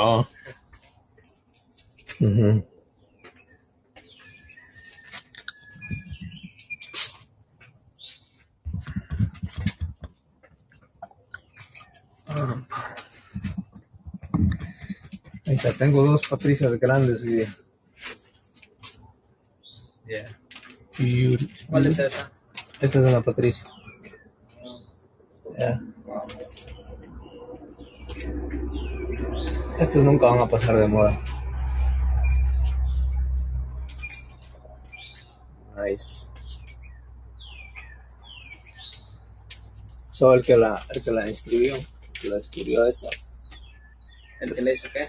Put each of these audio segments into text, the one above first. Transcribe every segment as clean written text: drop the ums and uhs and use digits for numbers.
Oh. Mm-hmm. Ahí está, tengo dos patricias grandes hoy día. Yeah. ¿Cuál es esa? Esta es una patricia. Yeah. Estas nunca van a pasar de moda. Nice. So, el que la inscribió, esta. ¿El que le hizo qué?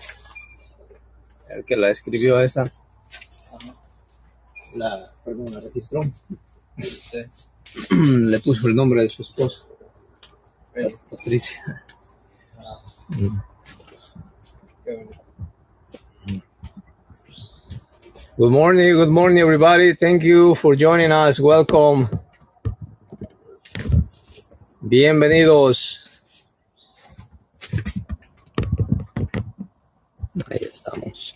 El que la escribió a esta. La registró. Sí. Le puso el nombre de su esposo. Sí. Patricia. Qué bonito. Good morning everybody. Thank you for joining us. Welcome. Bienvenidos. Ahí estamos.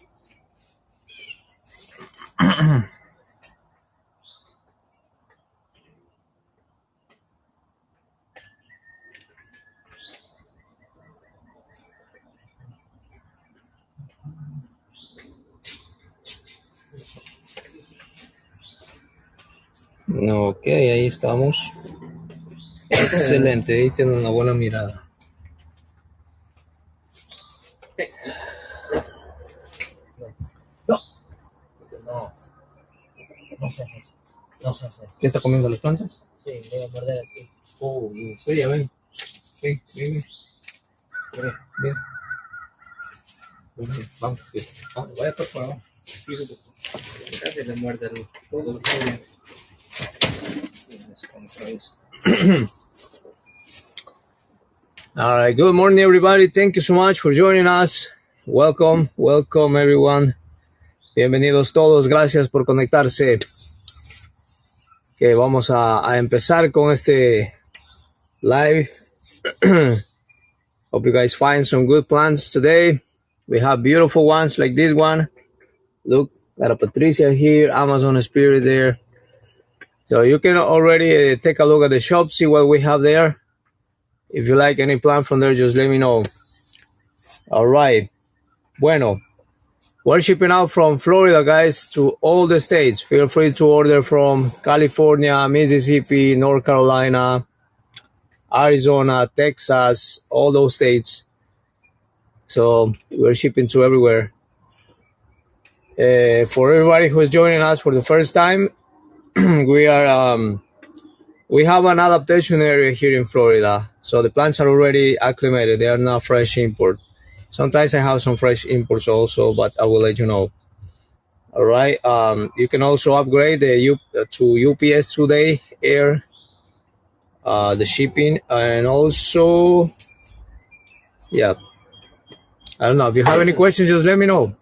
Ok, ahí estamos. Excelente, ahí tiene una buena mirada. No sé. ¿Qué está comiendo las plantas? Sí, voy a morder aquí. Oh, sería, ven. Ven. Vamos, vaya por favor. Casi le muerde el pollo. All right, good morning everybody. Thank you so much for joining us. Welcome everyone. Bienvenidos todos, gracias por conectarse. Que vamos a empezar con este live. Hope you guys find some good plants today. We have beautiful ones like this one. Look, got a Patricia here, Amazon Spirit there. So you can already take a look at the shop, see what we have there. If you like any plant from there, just let me know. All right. Bueno, we're shipping out from Florida, guys, to all the states. Feel free to order from California, Mississippi, North Carolina, Arizona, Texas, all those states. So we're shipping to everywhere. For everybody who is joining us for the first time, we have an adaptation area here in Florida. So the plants are already acclimated. They are not fresh import. Sometimes I have some fresh imports also, but I will let you know. All right. You can also upgrade to UPS 2-day air, the shipping, and also, yeah. I don't know. If you have any questions, just let me know.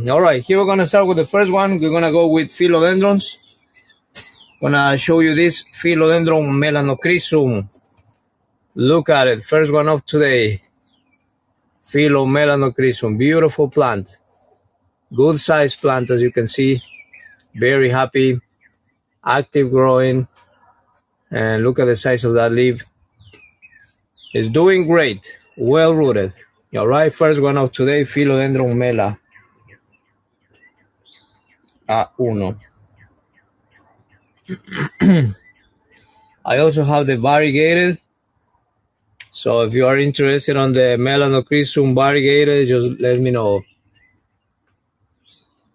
All right. Here we're going to start with the first one. We're going to go with Philodendrons. I'm going to show you this Philodendron melanochrysum. Look at it. First one of today. Melanochrysum. Beautiful plant. Good size plant, as you can see. Very happy. Active growing. And look at the size of that leaf. It's doing great. Well rooted. All right. First one of today. Philodendron mela. A1. I also have the variegated. So if you are interested on the melanochrysum variegated, just let me know.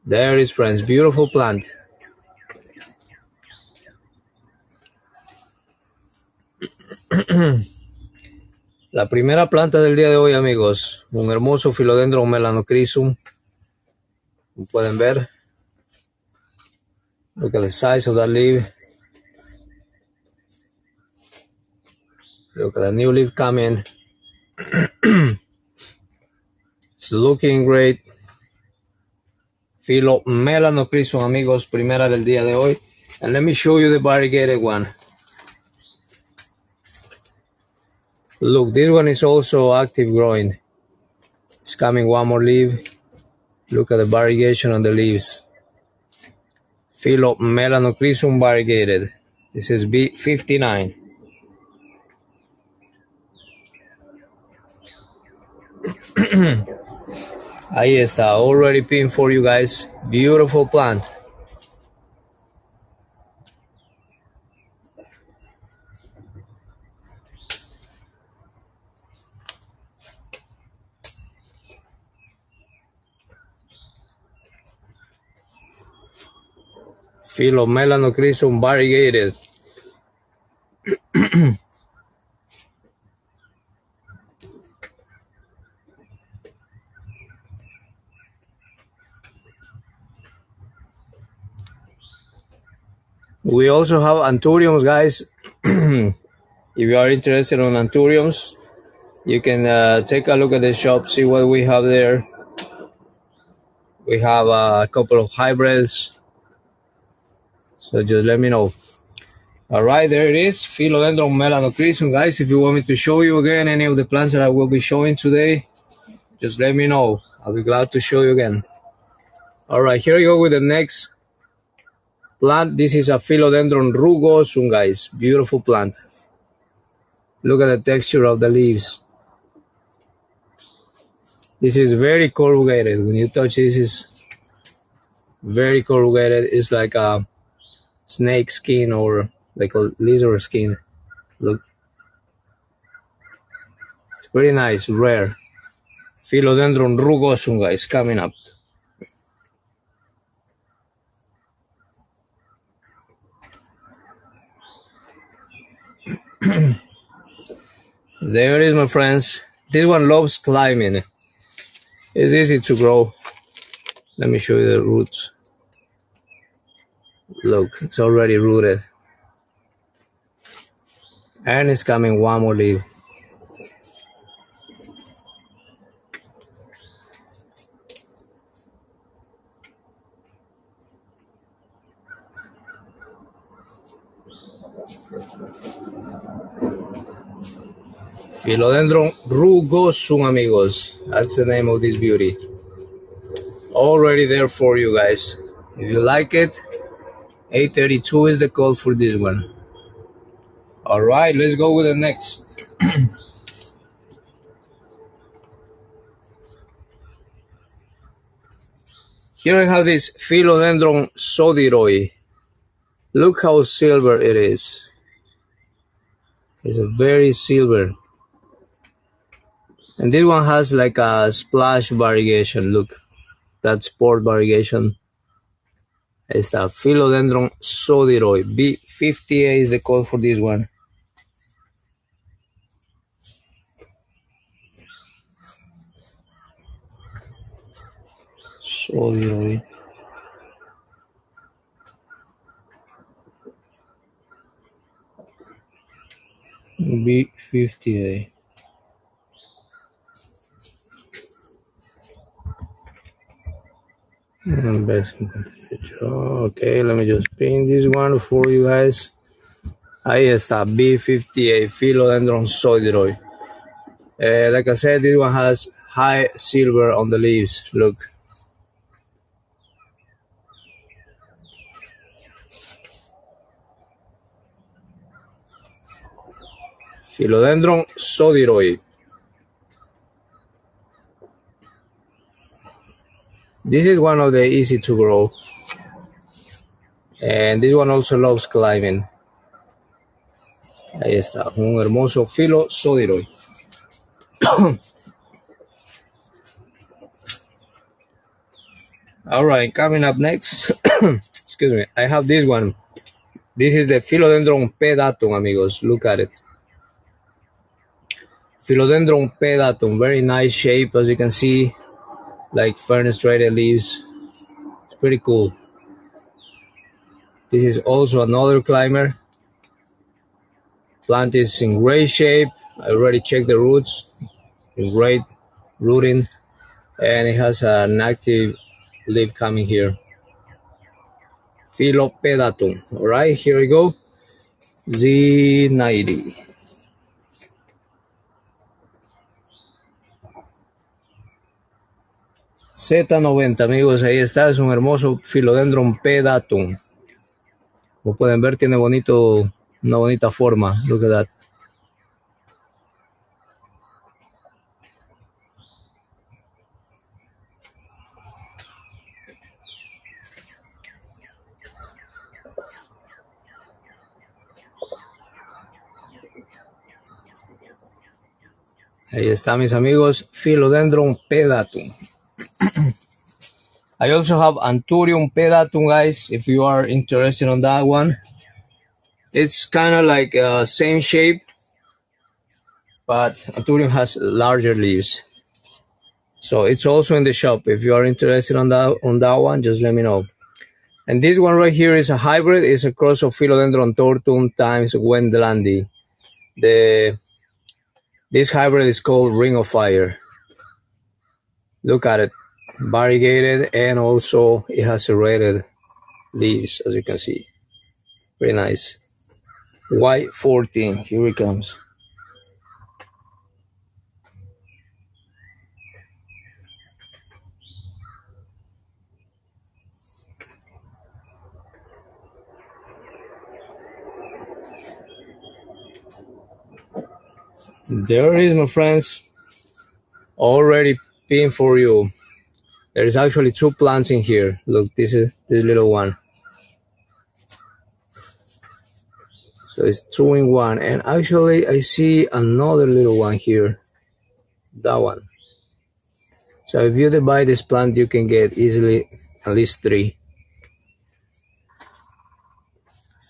There is, friends. Beautiful plant. La primera planta del día de hoy, amigos. Un hermoso Philodendron melanochrysum. Como pueden ver. Look at the size of that leaf. Look at the new leaf coming. It's looking great. Melanochrysum, amigos, primera del día de hoy. And let me show you the variegated one. Look, this one is also active growing. It's coming one more leaf. Look at the variegation on the leaves. Phyllomelanochrysum variegated. This is B59. Ahí está, already pinned for you guys. Beautiful plant. Phyllomelanochrysum variegated. We also have Anthuriums, guys. If you are interested in Anthuriums, you can take a look at the shop, see what we have there. We have a couple of hybrids, so just let me know. All right, there it is, Philodendron melanochrysum, guys. If you want me to show you again any of the plants that I will be showing today, just let me know. I'll be glad to show you again. All right, here we go with the next plant. This is a Philodendron rugosum, guys. Beautiful plant. Look at the texture of the leaves. This is very corrugated. When you touch this, it's very corrugated. It's like a snake skin or like a lizard skin. Look, it's pretty nice, rare. Philodendron rugosum, guys, coming up. There it is, my friends. This one loves climbing. It's easy to grow. Let me show you the roots. Look, it's already rooted. And it's coming one more leaf. Philodendron rugosum, amigos. That's the name of this beauty. Already there for you guys. If you like it, 832 is the code for this one. All right, let's go with the next. Here I have this Philodendron sodiroi. Look how silver it is. It's a very silver. And this one has like a splash variegation. Look, that sport variegation. It's the Philodendron sodiroi. B58 is the code for this one. Sodiroi. B58. Okay, let me just pin this one for you guys. Ahí está, B58, Philodendron sodiroi. Like I said, this one has high silver on the leaves. Look. Philodendron sodiroi. This is one of the easy to grow. And this one also loves climbing. Ahí está, un hermoso Philo sodiroi. All right, coming up next, excuse me, I have this one. This is the Philodendron pedatum, amigos. Look at it. Philodendron pedatum, very nice shape, as you can see, like fenestrated leaves. It's pretty cool. This is also another climber. Plant is in great shape. I already checked the roots. In great rooting, and it has an active leaf coming here. Philopedatum. All right, here we go. Z90. Z90, amigos, ahí está, es un hermoso Philodendron pedatum. Como pueden ver, tiene una bonita forma. Look at that. Ahí está, mis amigos, Philodendron pedatum. I also have Anthurium pedatum, guys, if you are interested on that one. It's kind of like same shape, but Anthurium has larger leaves. So it's also in the shop. If you are interested on that one, just let me know. And this one right here is a hybrid. It's a cross of Philodendron tortum times Wendlandi. This hybrid is called Ring of Fire. Look at it, variegated, and also it has serrated leaves, as you can see. Very nice. Y14, here it comes. There it is, my friends, already pinned for you. There's actually two plants in here. Look, this is this little one. So it's 2 in 1. And actually, I see another little one here. That one. So if you divide this plant, you can get easily at least 3.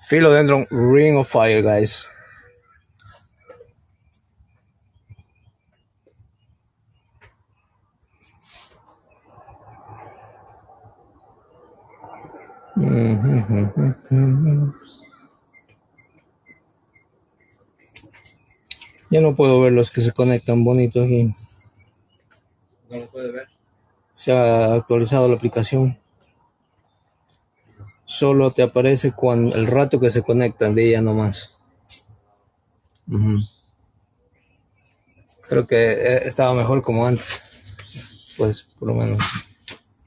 Philodendron Ring of Fire, guys. Ya no puedo ver los que se conectan bonitos aquí. ¿No lo puede ver? Se ha actualizado la aplicación. Solo te aparece cuando el rato que se conectan, de ella nomás. Creo que estaba mejor como antes. Pues por lo menos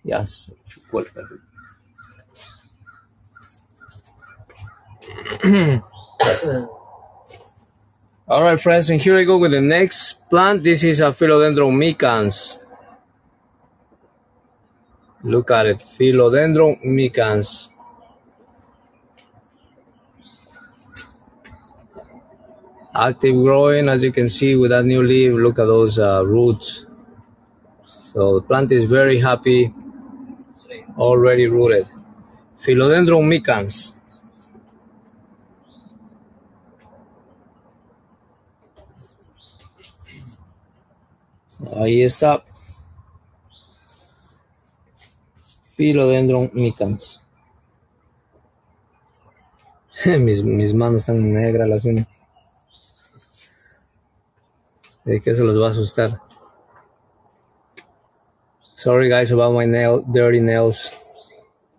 ya se chupó el perro. Alright, friends, and here I go with the next plant. This is a Philodendron micans. Look at it, Philodendron micans. Active growing, as you can see with that new leaf. Look at those roots. So the plant is very happy, already rooted. Philodendron micans. Ahí está. Philodendron micans. mis manos están negras las uñas. ¿De qué se los va a asustar? Sorry guys about my dirty nails.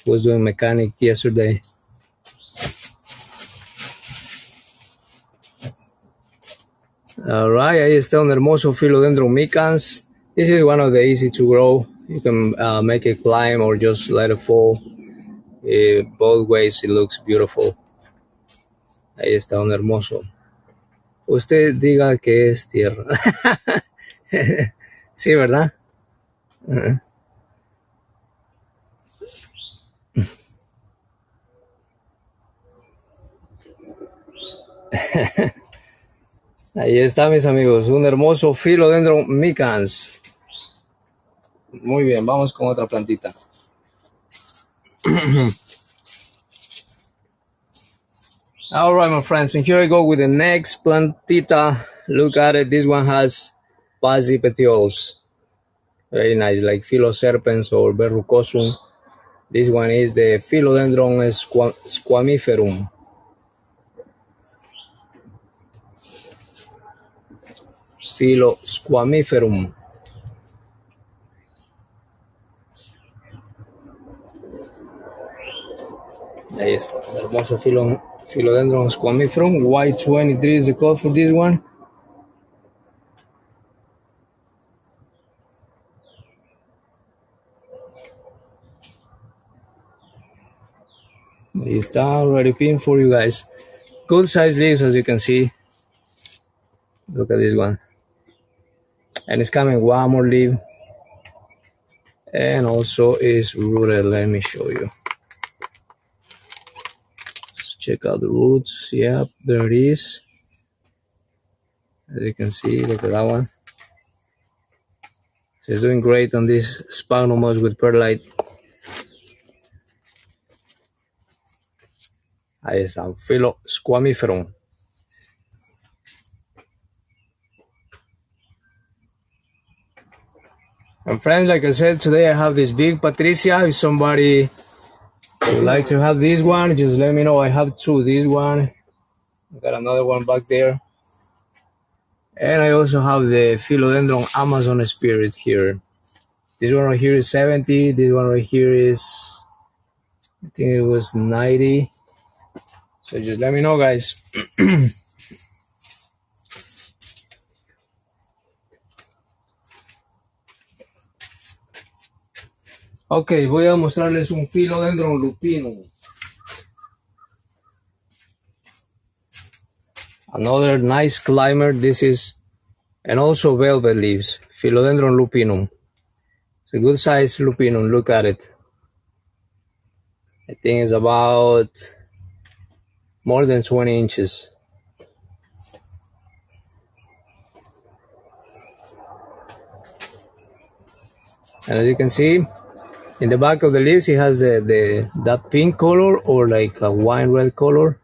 Was doing mechanic yesterday. Alright, ahí está un hermoso Philodendron micans. This is one of the easy to grow. You can make it climb or just let it fall. Both ways it looks beautiful. Ahí está un hermoso. Usted diga que es tierra. Sí, ¿verdad? Ahí está, mis amigos, un hermoso Philodendron micans. Muy bien, vamos con otra plantita. Alright, my friends, and here I go with the next plantita. Look at it, this one has fuzzy petioles. Very nice, like Philoserpens or Verrucosum. This one is the Philodendron squamiferum. Squamiferum. Ahí está, hermoso Philodendron squamiferum. Y23 is the code for this one. It's already pinned for you guys. Good size leaves, as you can see. Look at this one. And it's coming one more leaf. And also is rooted. Let me show you. Let's check out the roots. Yep, there it is. As you can see, look at that one. It's doing great on this sphagnum moss with perlite. Ahí está, Philo squamiferum. And friends, like I said, today I have this big Patricia. If somebody would like to have this one, just let me know. I have two. This one, I got another one back there. And I also have the Philodendron Amazon Spirit here. This one right here is 70. This one right here is, I think it was 90. So just let me know, guys. Ok, voy a mostrarles un Philodendron lupinum. Another nice climber. This is, and also velvet leaves. Philodendron lupinum. It's a good size lupinum. Look at it. I think it's about more than 20 inches. And as you can see, in the back of the leaves, it has that pink color or like a wine red color.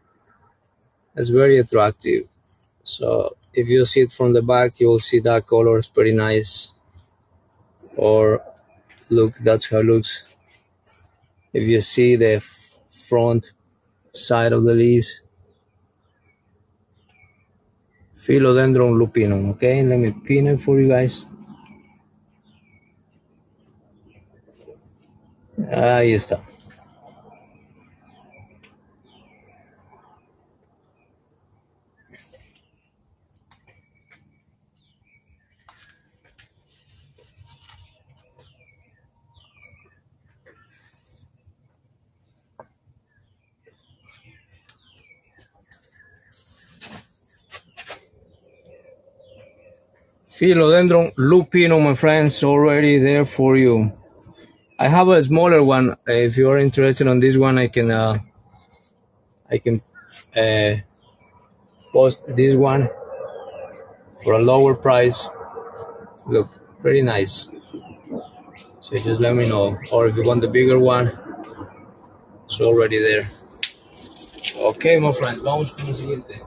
It's very attractive. So if you see it from the back, you will see that color is pretty nice. Or look, that's how it looks. If you see the front side of the leaves. Philodendron lupinum. Okay, let me pin it for you guys. Ahí está. Philodendron lupinum, my friends, already there for you. I have a smaller one. If you are interested on this one, I can post this one for a lower price. Look, pretty nice. So just let me know. Or if you want the bigger one, it's already there. Okay, my friends, vamos con el siguiente.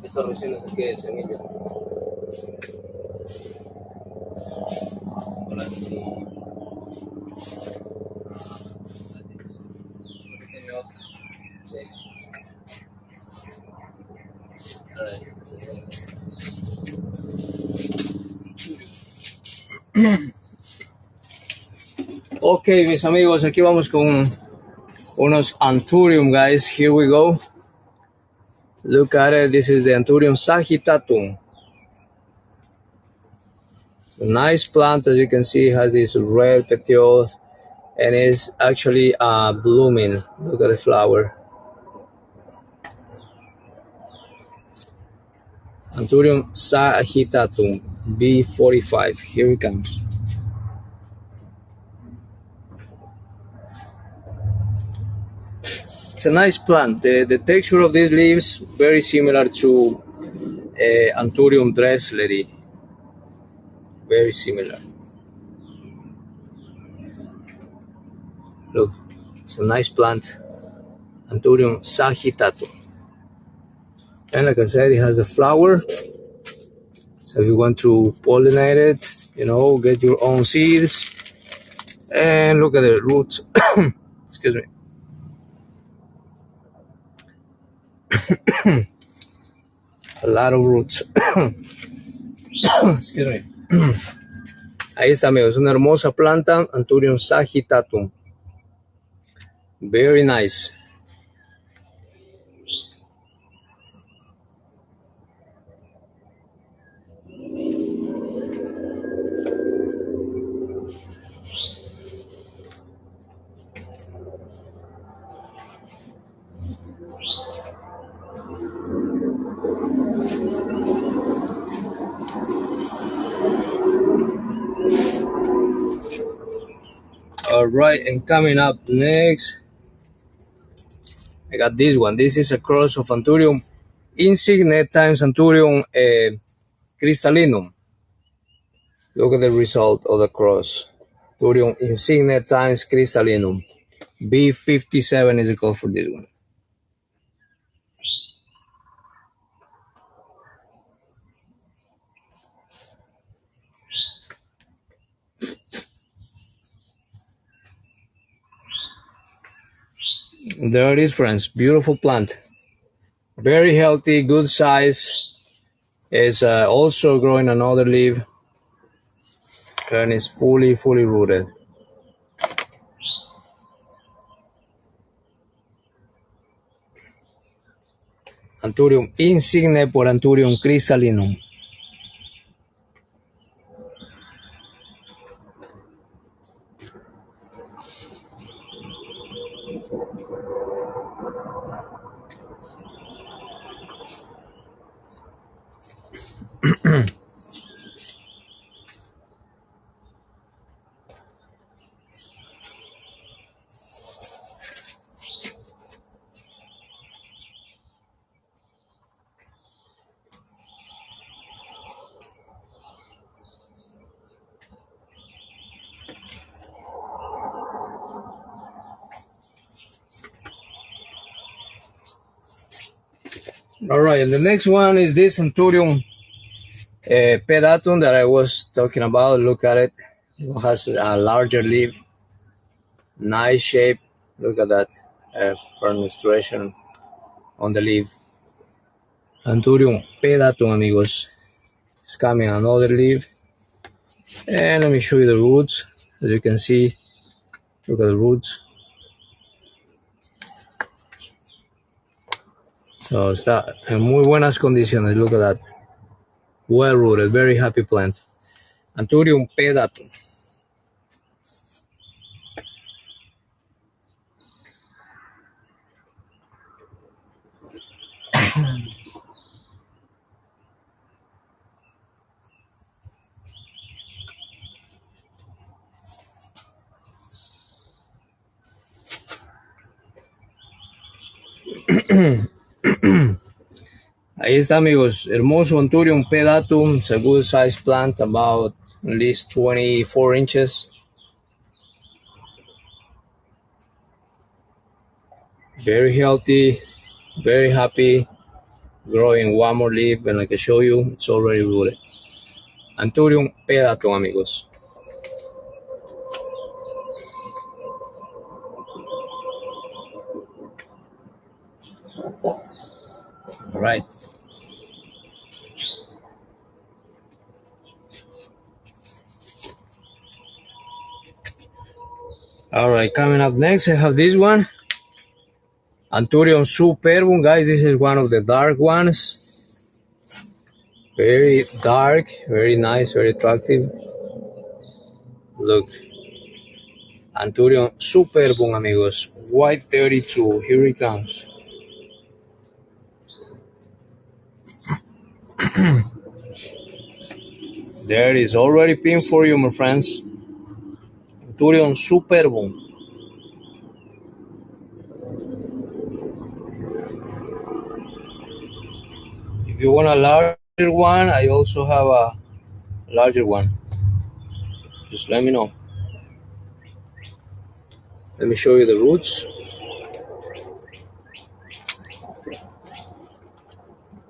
Esto recién lo saqué de semilla. Hola, sí. Ok, mis amigos, aquí vamos con unos Anthurium, guys. Here we go. Look at it. This is the Anthurium sagittatum. A nice plant, as you can see, has these red petioles and is actually blooming. Look at the flower. Anthurium sagittatum B45. Here it comes. It's a nice plant. The texture of these leaves very similar to Anthurium dressleri. Very similar. Look, it's a nice plant. Anthurium sagittatum. And like I said, it has a flower. So if you want to pollinate it, get your own seeds. And look at the roots. Excuse me. A lot of roots. Excuse me. Ahí está, amigos. Una hermosa planta, Anthurium sagittatum. Very nice. All right, and coming up next, I got this one. This is a cross of Anthurium insigne times Anthurium crystallinum. Look at the result of the cross. Anthurium insigne times crystallinum. B57 is the code for this one. There it is, friends. Beautiful plant. Very healthy, good size. Is also growing another leaf. And it's fully rooted. Anthurium insigne por Anthurium crystallinum. All right, and the next one is this Anthurium pedatum that I was talking about. Look at it. It has a larger leaf. Nice shape. Look at that fenestration on the leaf. Anthurium pedatum, amigos. It's coming another leaf. And let me show you the roots. As you can see, look at the roots. So está en muy buenas condiciones. Look at that. Well rooted, very happy plant. Anthurium pedatum. Ahí está, amigos. Hermoso Anthurium pedatum. It's a good sized plant, about at least 24 inches. Very healthy, very happy. Growing one more leaf, and like I show you, it's already rooted. Anthurium pedatum, amigos. All right. All right, coming up next, I have this one. Anthurium superbum, guys. This is one of the dark ones. Very dark, very nice, very attractive. Look. Anthurium superbum, amigos. White 32. Here it comes. There it is, already pinned for you, my friends. Anthurium superbum. If you want a larger one, I also have a larger one. Just let me know. Let me show you the roots.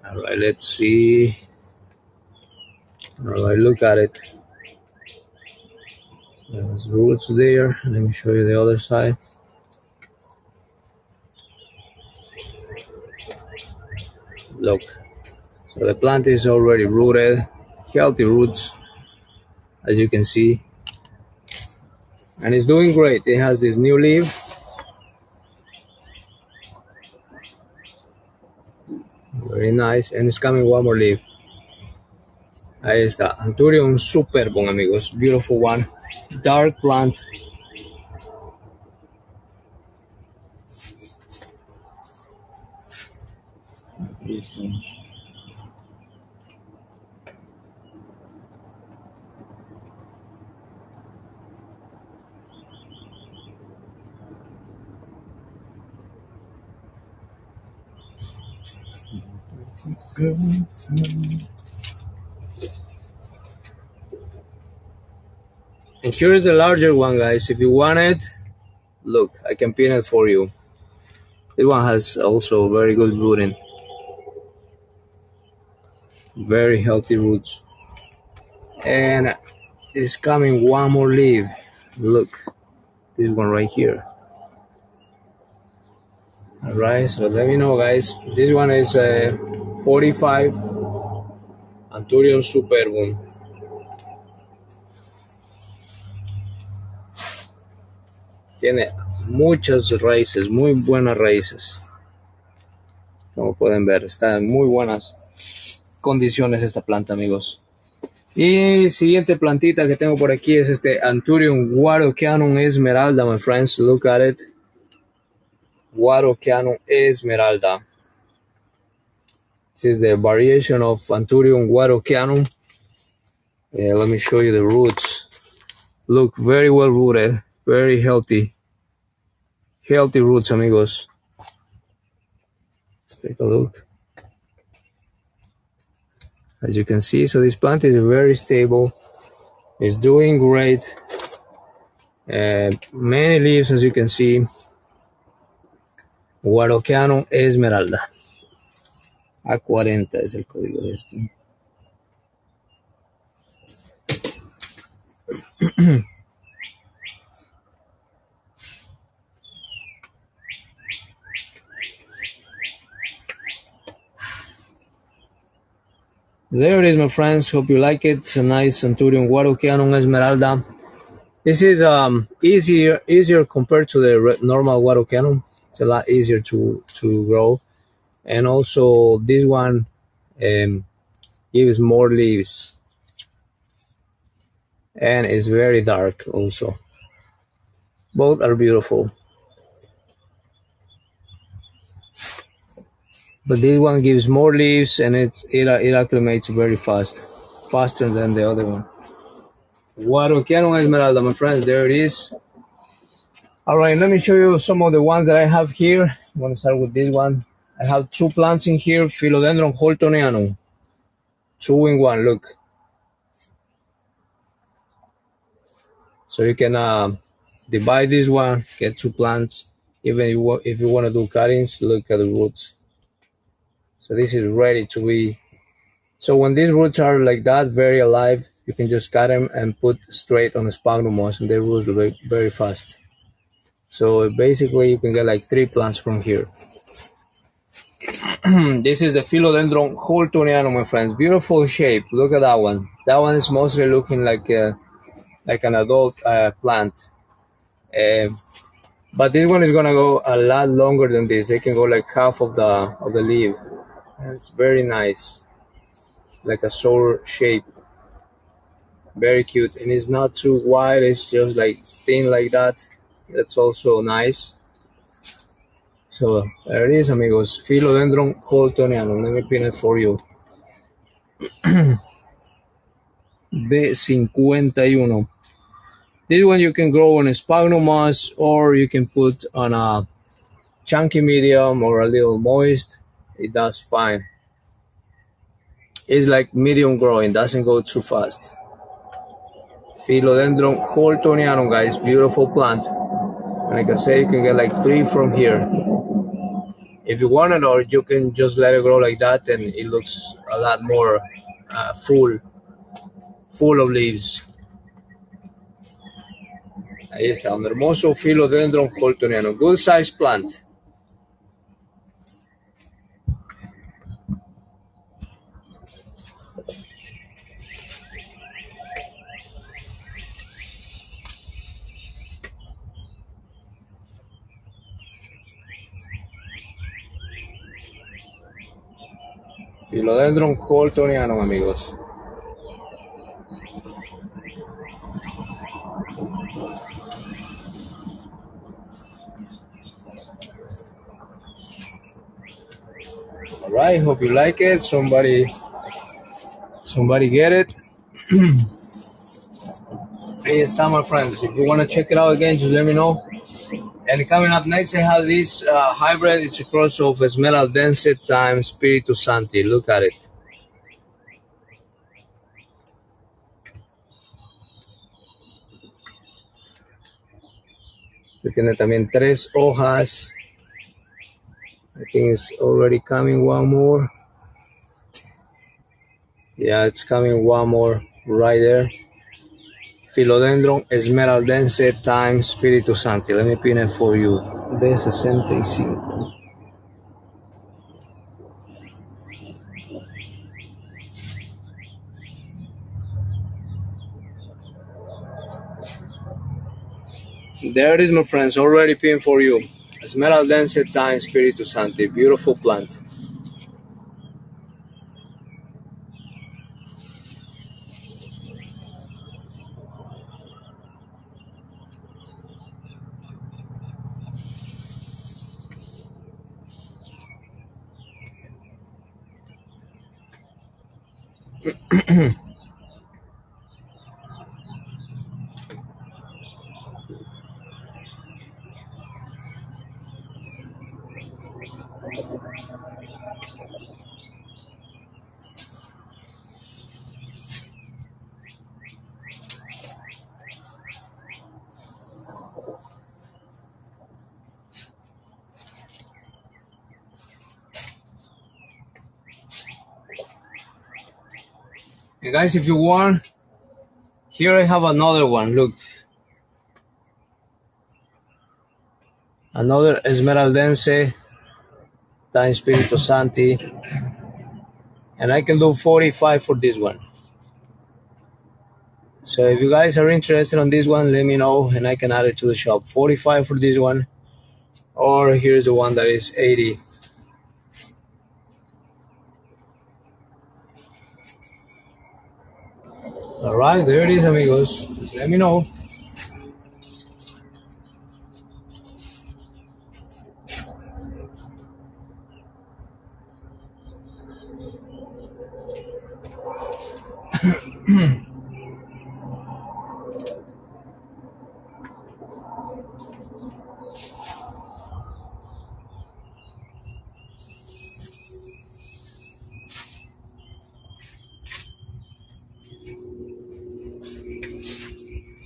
All right, let's see. All right, look at it. There's roots there. Let me show you the other side. Look. So the plant is already rooted, healthy roots, as you can see. And it's doing great. It has this new leaf. Very nice. And it's coming one more leaf. Ahí está. Anthurium superbum, amigos. Beautiful one. Dark plant. And here is the larger one, guys. If you want it, look, I can pin it for you. This one has also very good rooting. Very healthy roots. And it's coming one more leaf. Look, this one right here. Alright, so let me know, guys. This one is 45 Anthurium superbum. Tiene muchas raíces, muy buenas raíces. Como pueden ver, está en muy buenas condiciones esta planta, amigos. Y siguiente plantita que tengo por aquí es este Anthurium guarochanum esmeralda, my friends. Look at it. Guarochanum esmeralda. This is the variation of Anthurium guarochanum. Let me show you the roots. Look, very well rooted, very healthy. Healthy roots, amigos. Let's take a look. As you can see, so this plant is very stable. It's doing great. Many leaves, as you can see. Guarochanum esmeralda. A40 es el código de esto. There it is, my friends. Hope you like it. It's a nice Anthurium guarochanum esmeralda. This is easier compared to the normal guarochanum. It's a lot easier to grow, and also this one gives more leaves, and it's very dark also. Both are beautiful, but this one gives more leaves, and it acclimates very fast, faster than the other one. Guarochanum esmeralda, my friends. There it is. All right, let me show you some of the ones that I have here. I'm going to start with this one. I have two plants in here, Philodendron holtonianum. 2 in 1, look. So you can divide this one, get 2 plants. Even if you want to do cuttings, look at the roots. So this is ready to be. So when these roots are like that, very alive, you can just cut them and put straight on the sphagnum moss, and they root very, very fast. So basically you can get like 3 plants from here. This is the Philodendron holtonianum, my friends. Beautiful shape. Look at that one. That one is mostly looking like an adult plant. But this one is gonna go a lot longer than this. They can go like half of the leaf. And it's very nice, like a sour shape. Very cute, and it's not too wide. It's just like thin like that. That's also nice. So there it is, amigos. Philodendron holtonianum. Let me pin it for you. B51. This one you can grow on a sphagnum moss, or you can put on a chunky medium or a little moist. It does fine. It's like medium growing, doesn't go too fast. Philodendron holtonianum, guys. Beautiful plant. And like I say, you can get like 3 from here. If you want it, or you can just let it grow like that, and it looks a lot more full. full of leaves. Ahí está, un hermoso Philodendron holtoniano. Good size plant. Philodendron holtoniano, amigos. Alright, hope you like it. Somebody get it. Hey, está, my friends. If you want to check it out again, just let me know. And coming up next, I have this hybrid. It's a cross of Esmeraldense times Spiritus Santi. Look at it. Tiene también 3 hojas. I think it's already coming one more. Yeah, it's coming one more right there. Philodendron Esmeraldense times Spiritus Santi. Let me pin it for you. B65. There it is, my friends, already pinned for you. Esmeraldense times Spiritus Santi. Beautiful plant. And guys, if you want, here I have another one. Look. Another Esmeraldense times Spiritus Santi. And I can do 45 for this one. So if you guys are interested on this one, let me know and I can add it to the shop. 45 for this one. Or here's the one that is 80. Alright, there it is, amigos. Just let me know.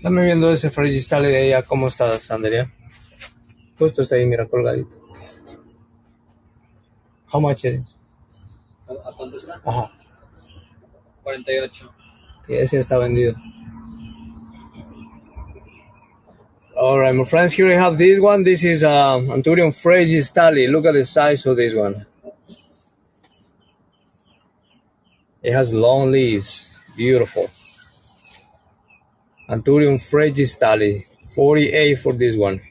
Dame viendo ese Fregistal de ella. ¿Cómo está, Sandelia? Justo está ahí, mira, colgadito. How much it is? ¿A cuánto está? Ajá. 48. Que ese está vendido. Alright, my friends, here I have this one. This is Anthurium Fragistali. Look at the size of this one. It has long leaves. Beautiful. Anthurium Fragistali. 48 for this one.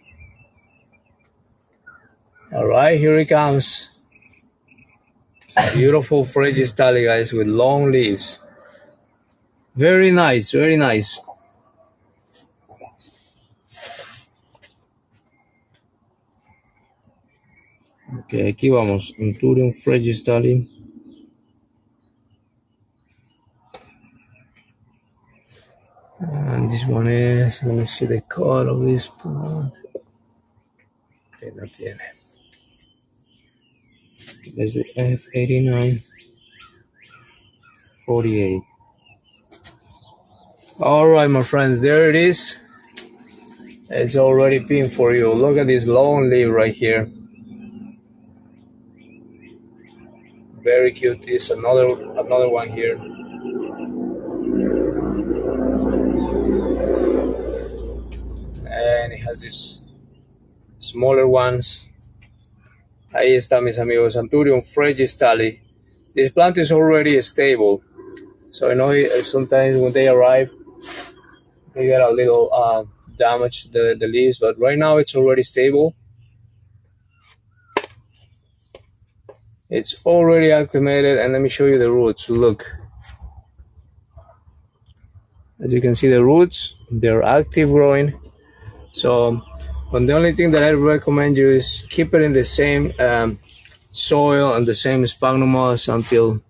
Alright, here it comes. It's a beautiful Fragistali, guys, with long leaves. Very nice, very nice. Okay, aquí vamos. Anthurium Fragistali. And this one is, let me see the color of this plant. Okay, no tiene. Let's do F89. 48. Alright, my friends, there it is. It's already pinned for you. Look at this long leaf right here. Very cute. There's another one here. has these smaller ones. Ahí está, mis amigos, Anthurium fragistali. This plant is already stable, so I know sometimes when they arrive, they get a little damage the leaves, but right now it's already stable. It's already acclimated, and let me show you the roots. Look, as you can see, the roots, they're active growing. So, but the only thing that I recommend you is keep it in the same soil and the same sphagnum moss until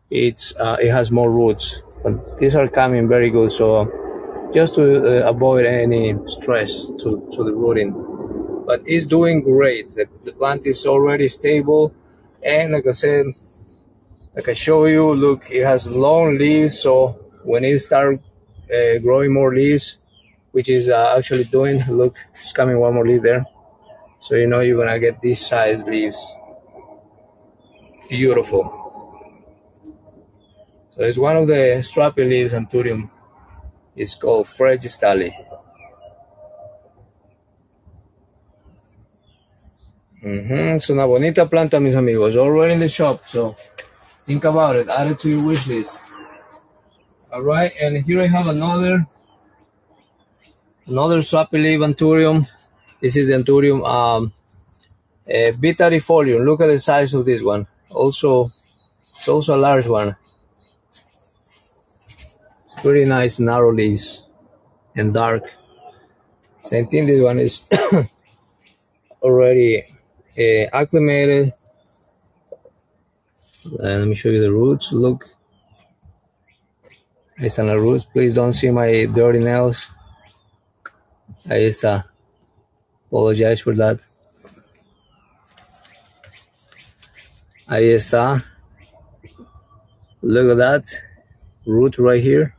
it has more roots. But these are coming very good, so just to avoid any stress to the rooting. But it's doing great. The plant is already stable, and like I said, like I show you, look, it has long leaves, so when it starts growing more leaves, which is actually doing, look, it's coming one more leaf there. So you know you're gonna get these size leaves. Beautiful. So it's one of the strappy leaves, Anthurium. It's called Fragistali. Es una bonita planta, mis amigos. Already in the shop, so think about it. Add it to your wish list. All right, and here I have another strappy leaf Anthurium. This is the Anthurium Bitarifolium. Look at the size of this one. Also, it's also a large one. Pretty nice narrow leaves and dark. Same thing, this one is already acclimated. Let me show you the roots. Look, ahí están the roots. Please don't see my dirty nails. Ahí está. Apologize for that. Ahí está. Look at that root right here.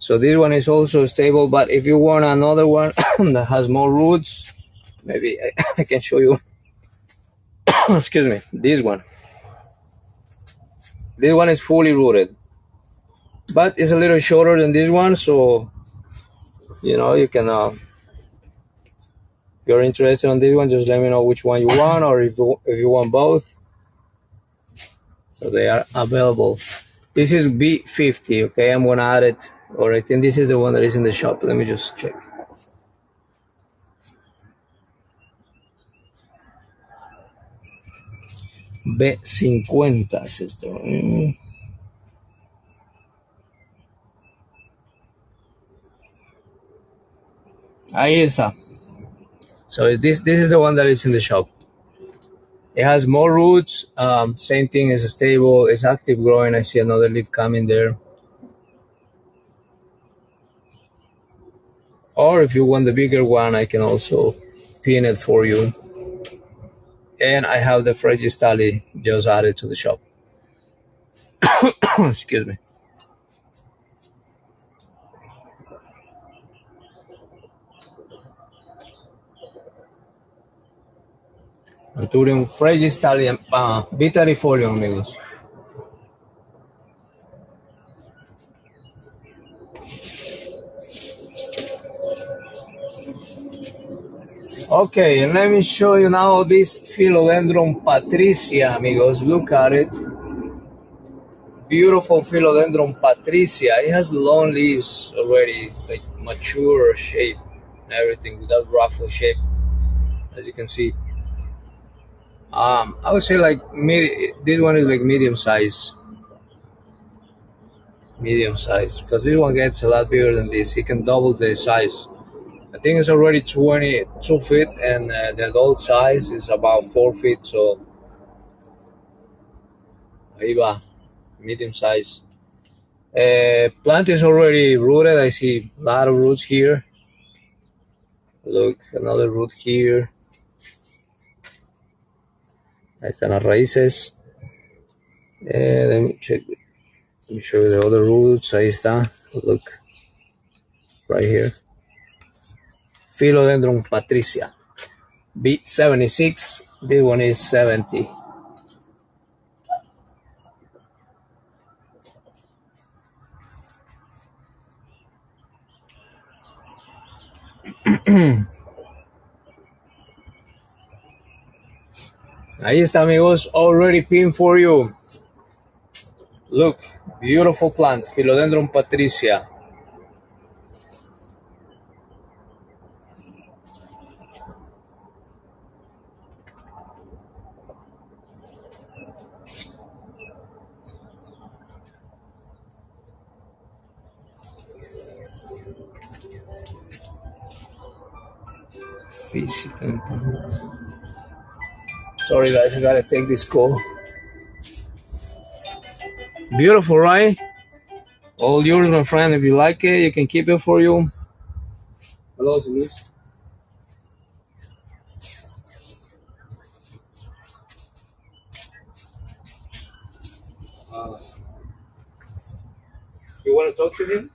So this one is also stable, but if you want another one that has more roots, maybe I can show you. Excuse me, this one. This one is fully rooted, but it's a little shorter than this one, so you know you can. If you're interested in this one, just let me know which one you want, or if you want both. So they are available. This is B50. Okay, I'm gonna add it, or I think this is the one that is in the shop. Let me just check. B50 es esto. Ahí está. So this is the one that is in the shop. It has more roots. Same thing, is stable. It's active growing. I see another leaf coming there. Or if you want the bigger one, I can also pin it for you. And I have the Fragistali just added to the shop. Excuse me. Anthurium Fragistali Bitarifolium, amigos. Okay, and let me show you now this Philodendron Patricia, amigos. Look at it. Beautiful Philodendron Patricia. It has long leaves already, like mature shape and everything, without ruffle shape, as you can see. I would say like this one is like medium size, because this one gets a lot bigger than this. It can double the size. I think it's already 22 feet, and the adult size is about 4 feet. So ahí va, medium size. Plant is already rooted. I see a lot of roots here. Look, another root here. Ahí están las raíces. Let me check. Let me show you the other roots. Ahí está. Look, right here. Philodendron Patricia. B76. This one is 70. Ahí está, amigos, already pinned for you. Look, beautiful plant, Philodendron patricia. Physical. Sorry guys, I gotta take this call. Beautiful, right? All yours, my friend. If you like it, you can keep it for you. Hello, Denise. You want to talk to him?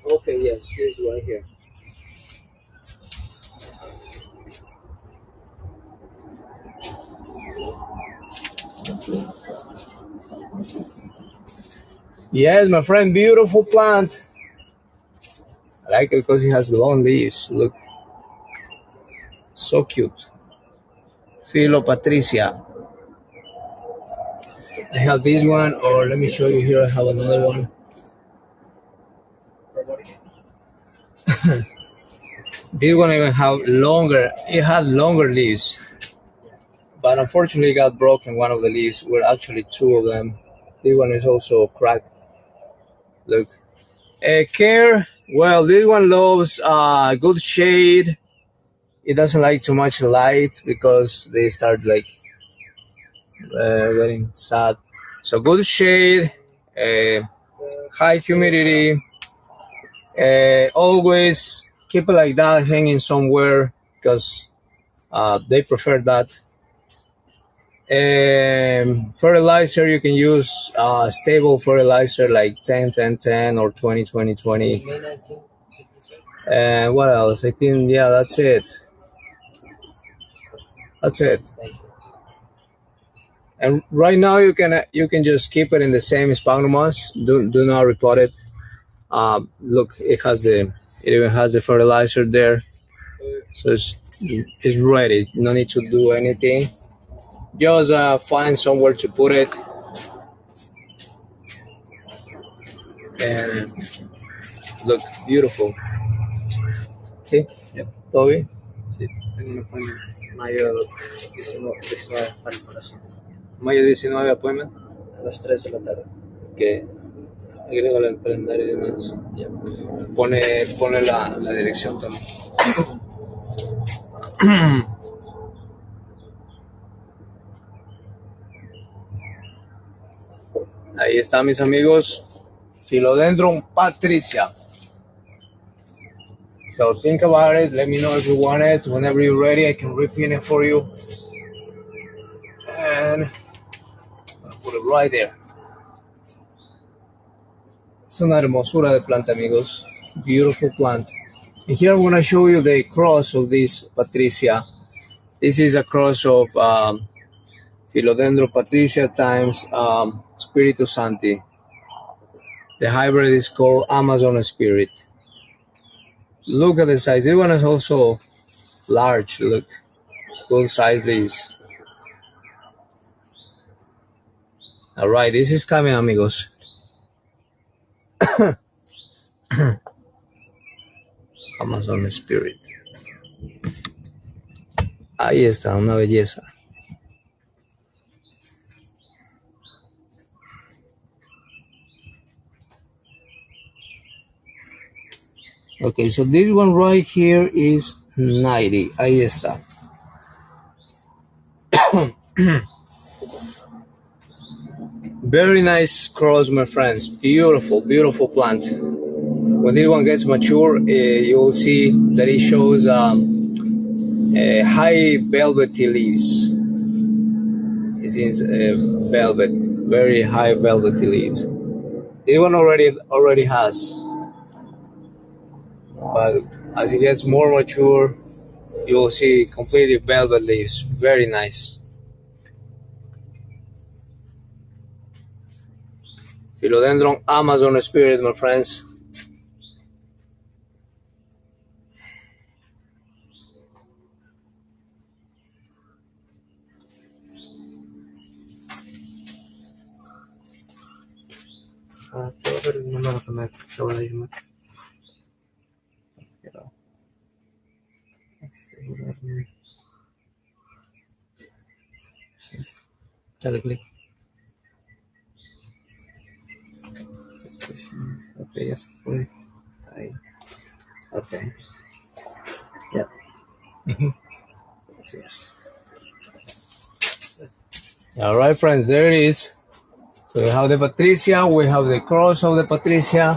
Okay, yes, he's right here. Yes, my friend, beautiful plant. I like it because it has long leaves. Look, so cute. Philo Patricia. I have this one, or let me show you here. I have another one. This one even have longer. It had longer leaves, but unfortunately, it got broken. One of the leaves were actually two of them. This one is also cracked. Look. Care. Well, this one loves good shade. It doesn't like too much light because they start like getting sad. So good shade, high humidity. Always keep it like that, hanging somewhere because they prefer that. Fertilizer, you can use stable fertilizer like 10-10-10 or 20-20-20. And what else? I think, yeah, that's it. That's it. And right now you can just keep it in the same sphagnum moss. Do not repot it. Look, it even has the fertilizer there, so it's ready. No need to do anything. Just find somewhere to put it. And look, beautiful. ¿Sí? Yep. ¿Todo bien? Sí, tengo un appointment mayo 19 para el corazón. Mayo 19 appointment. A las 3 de la tarde. Que agrégalo al calendario de una vez. Yep. Pone la dirección también. Ahí está, mis amigos. Philodendron patricia. So think about it. Let me know if you want it. Whenever you're ready, I can repin it for you. And I'll put it right there. Es una hermosura de planta, amigos. Beautiful plant. And here I'm going to show you the cross of this patricia. This is a cross of Philodendron patricia times Spiritus Sancti. The hybrid is called Amazon Spirit. Look at the size. This one is also large. Look, full size leaves. All right, this is coming, amigos. Amazon Spirit. Ahí está, una belleza. Okay, so this one right here is 90. Ahí está. Very nice cross, my friends. Beautiful, beautiful plant. When this one gets mature, you will see that it shows high velvety leaves. It is velvet, very high velvety leaves. This one already has. But as it gets more mature, you will see completely velvet leaves. Very nice. Philodendron Amazon Spirit, my friends. Te voy a ver el número que me acaba de llamar. Quiero asegurarme. Sí. Dale clic. Ok, ya se fue. Ahí. Ok. Ya. Yes. All right, friends, there it is. So we have the Patricia, we have the cross of the Patricia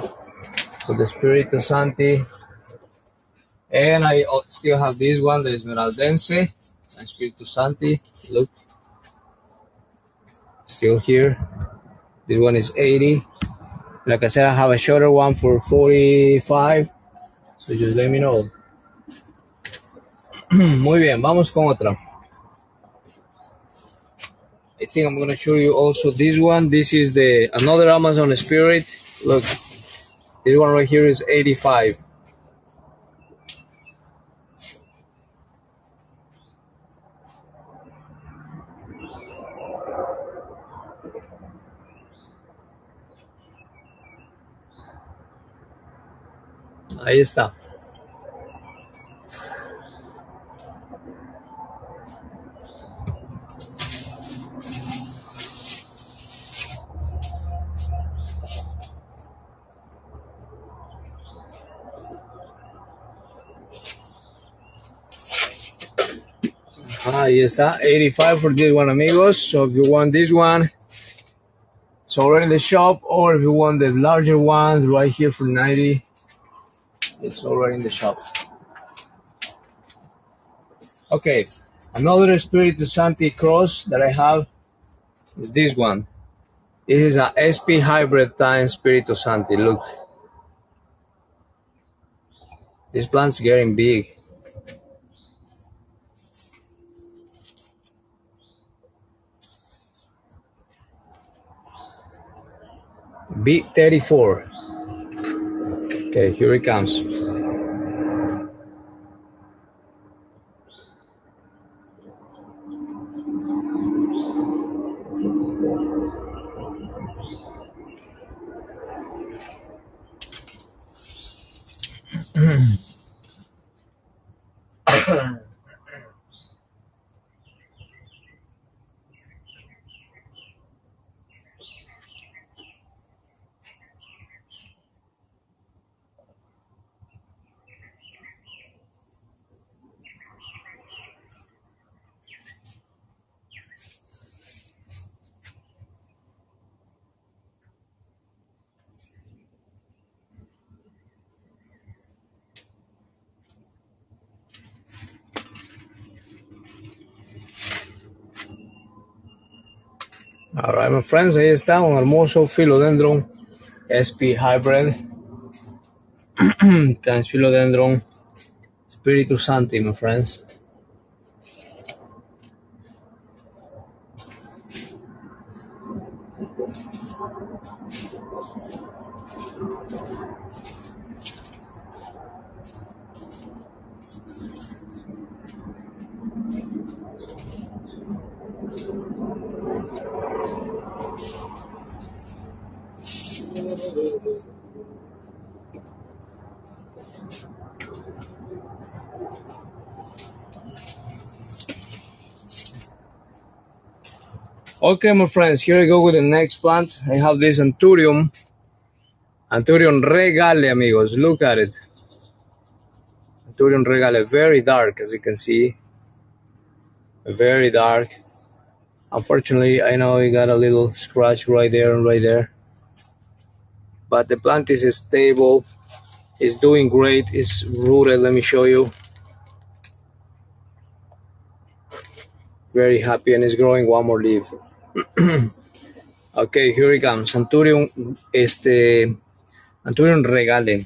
with the Spiritu Santi. And I still have this one, the Esmeraldense and Spiritu Santi. Look, still here. This one is 80. Like I said, I have a shorter one for 45. So just let me know. Muy bien, vamos con otra. I think I'm gonna show you also this one. This is the another Amazon Spirit. Look, this one right here is 85. Ahí está. Ahí está, 85 for this one, amigos. So if you want this one, it's already in the shop, or if you want the larger ones right here for 90, it's already in the shop. Okay, another Spiritu Santi cross that I have is this one. This is a SP hybrid time Spiritu Santi. Look, this plant's getting big. B34. Okay, here it comes. Alright, my friends, ahí está un hermoso Philodendron SP hybrid. Times Philodendron Spiritu Santi, my friends. Okay, my friends, here I go with the next plant. I have this Anthurium regale, amigos. Look at it. Anthurium regale, very dark, as you can see. Very dark. Unfortunately, I know it got a little scratch right there and right there. But the plant is stable. It's doing great. It's rooted. Let me show you. Very happy, and it's growing one more leaf. Okay, here it comes. Anthurium regale.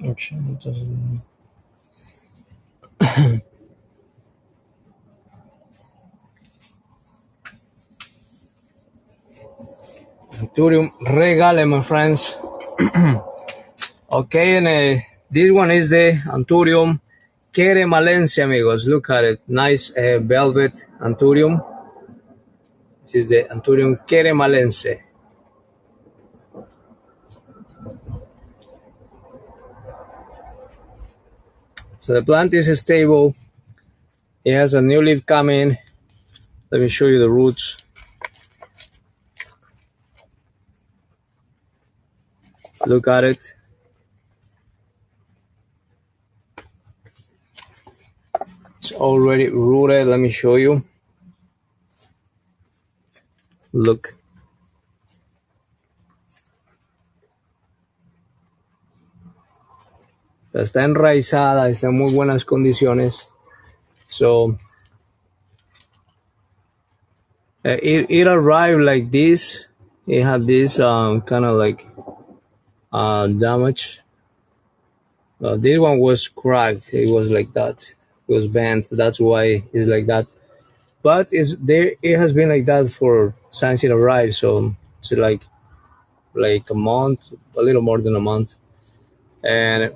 Actually, it doesn't. Anthurium regale, my friends. Okay, and this one is the Anthurium queremalense, amigos. Look at it. Nice velvet Anthurium. This is the Anthurium queremalense. So the plant is stable. It has a new leaf coming. Let me show you the roots. Look at it. It's already rooted. Let me show you. Look. Está enraizada, está en muy buenas condiciones. So it arrived like this. It had this kind of like damage. This one was cracked. It was like that. It was bent. That's why it's like that. But it has been like that for since it arrived. So it's like a month, a little more than a month. And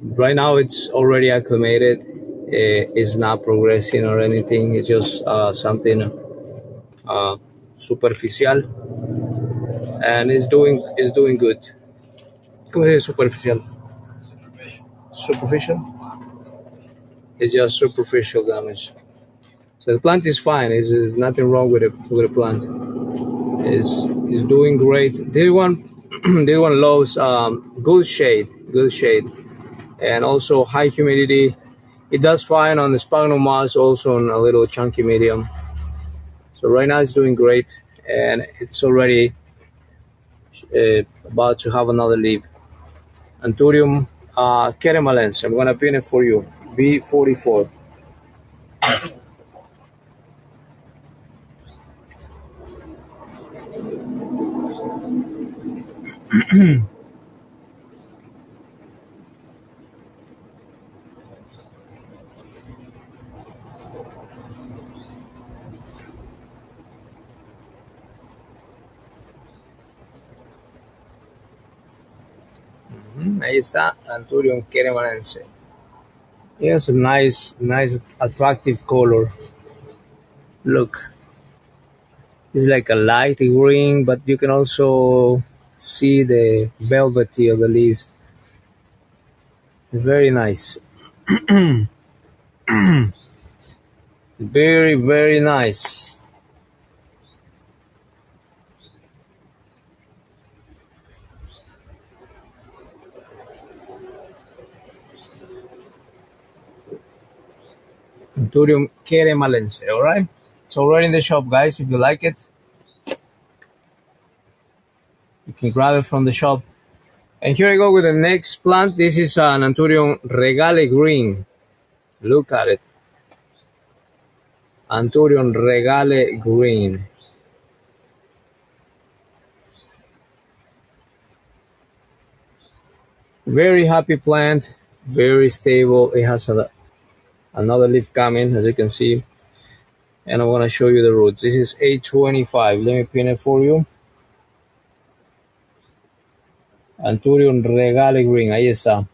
right now it's already acclimated. It's not progressing or anything. It's just something superficial, and it's doing good. ¿Cómo se dice superficial? Superficial. It's just superficial damage. So the plant is fine. There's nothing wrong with the plant. It's doing great. This one this one loves good shade, and also high humidity. It does fine on the sphagnum moss, also on a little chunky medium. So right now it's doing great, and it's already about to have another leaf. Anthurium queremalense. I'm gonna pin it for you. B44. Ahí está, Anthurium queremalense. It has a nice, attractive color. Look, it's like a light green, but you can also see the velvety of the leaves. Very nice. Very, very nice. Anthurium queremalense, alright? It's already in the shop, guys. If you like it, you can grab it from the shop. And here I go with the next plant. This is an Anthurium regale green. Look at it. Anthurium regale green. Very happy plant, very stable. It has another leaf coming, as you can see. And I want to show you the roots. This is 825. Let me pin it for you. Anthurium regale green. Ahí está.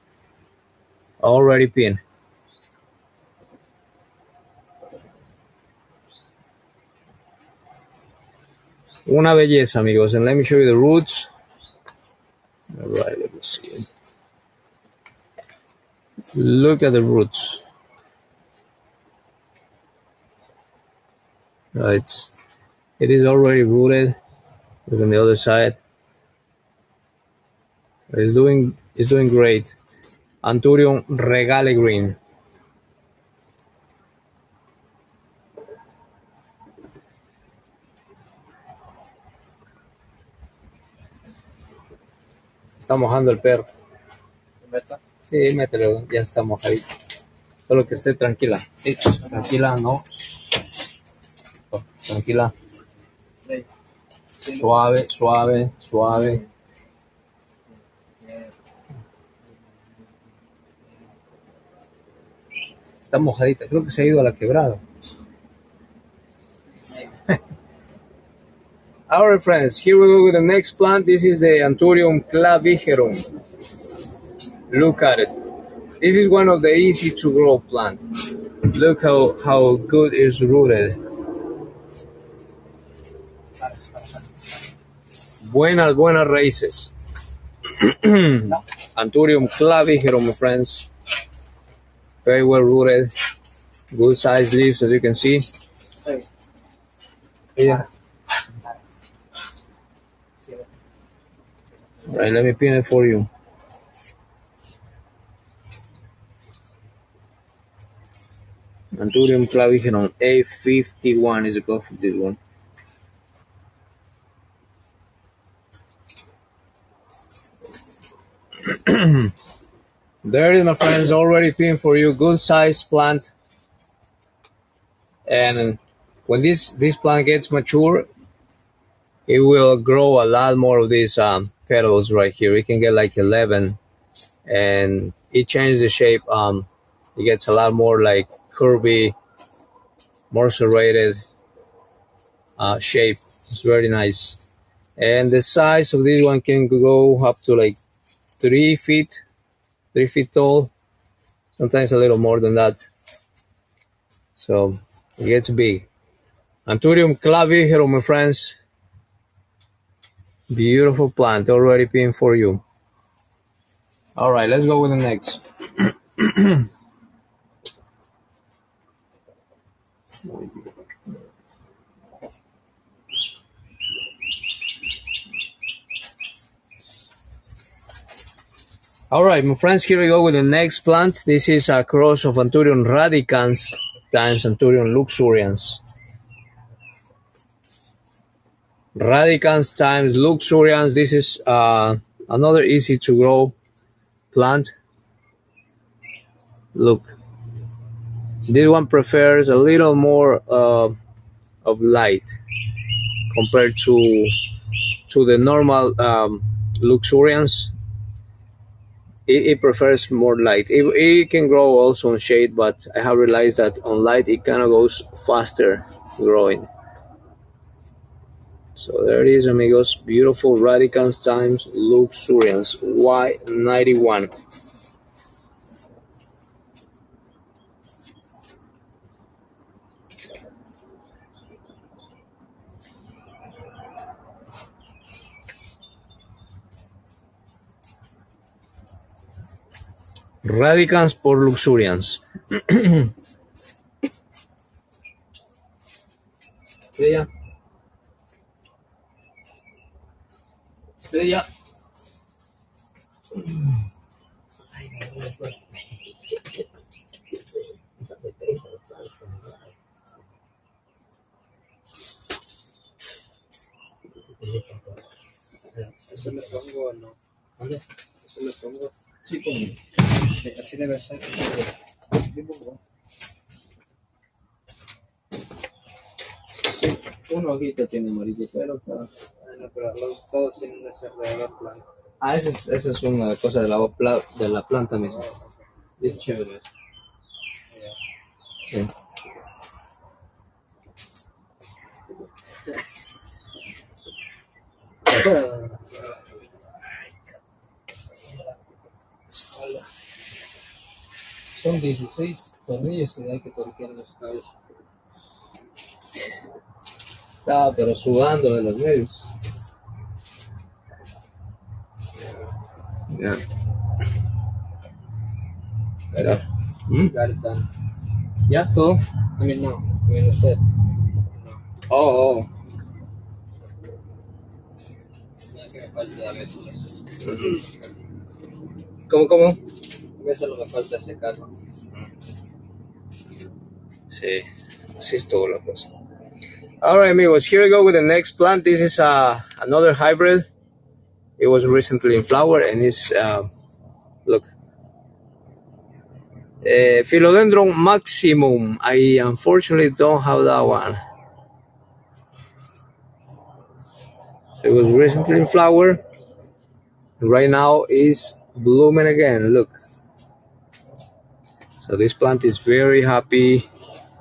Already pinned. Una belleza, amigos. And let me show you the roots. All right, let me see. Look at the roots. It is already rooted. Look on the other side. It's doing great. Anthurium regale green. Está mojando el perro. ¿Meta? Sí, mételo, ya está mojadito. Solo que esté tranquila. Tranquila, no. Tranquila. Sí. Suave, suave, suave. Está mojadita, creo que se ha ido a la quebrada. Alright friends, here we go with the next plant. This is the Anthurium clavigerum. Look at it. This is one of the easy to grow plant. Look how good it's rooted. Buenas raíces. Anthurium clavigerum, my friends. Very well rooted. Good sized leaves, as you can see. Yeah. Right, let me pin it for you. Anthurium clavigerum A51 is the code for this one. There it is, my friends, already pinned for you. Good size plant. And when this plant gets mature, it will grow a lot more of these petals right here. It can get like 11, and it changes the shape. It gets a lot more like curvy, more serrated shape. It's very nice. And the size of this one can go up to like 3 feet tall, sometimes a little more than that. So it gets big. Anthurium clavigerum, my friends. Beautiful plant, already pinned for you. All right, let's go with the next. All right, my friends, here we go with the next plant. This is a cross of Anthurium radicans times Anthurium luxurians. Radicans times luxurians. This is another easy to grow plant. Look, this one prefers a little more of light compared to the normal luxurians. It prefers more light. It can grow also on shade, but I have realized that on light it kind of goes faster growing. So there it is, amigos. Beautiful radicans times luxurians Y91. Radicans por luxurians. Sí, ya. Sí, ya. ¿Eso le pongo o no? ¿Dónde? ¿Eso le pongo? Sí, pongo. Así debe ser. Una hojita tiene amarillo, pero está... Bueno, pero todos tienen ese alrededor plano. Ah, esa es una cosa de la planta misma. Es chévere. Sí. Son 16 tornillos que hay que torquear en los cables. Estaba pero sudando de los nervios. Ya. Pero, Got it done. ¿ya todo? I mean, no. I mean, usted. No. Oh. Nada que me falta a veces eso. ¿Cómo? A veces no me falta secarlo. Sí, así es todo la cosa. Alright, amigos, here we go with the next plant. This is another hybrid. It was recently in flower and it's, look, Philodendron maximum. I unfortunately don't have that one. So it was recently in flower. Right now is blooming again. Look. So this plant is very happy,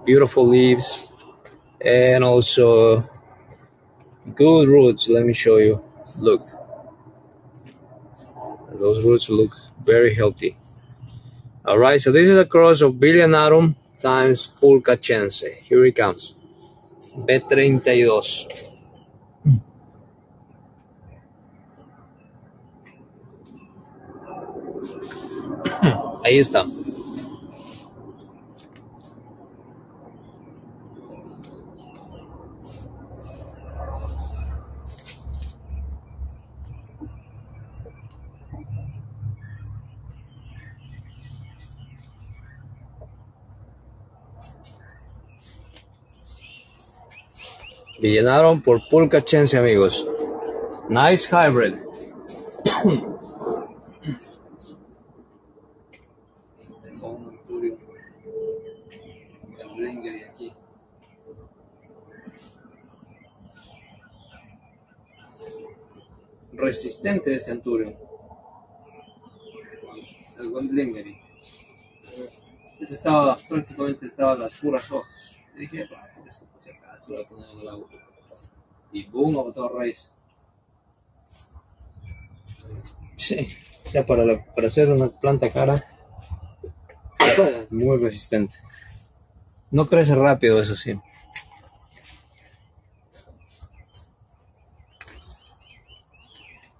beautiful leaves, and also good roots. Let me show you. Look. Those roots look very healthy. Alright, so this is a cross of Billionarum times Pulcachense. Here it comes. B32. Ahí está. Billionarum por Pulcachense, amigos. Nice hybrid. Tengo un Anthurium. El Ringeri aquí. Resistente este Anthurium. El buen Ringeri. Ese estaba prácticamente las puras hojas. Y dije, bueno, eso por si acaso voy a poner en el agua. Y boom, a botar raíz. Sí, ya para hacer una planta cara, muy resistente. No crece rápido, eso sí.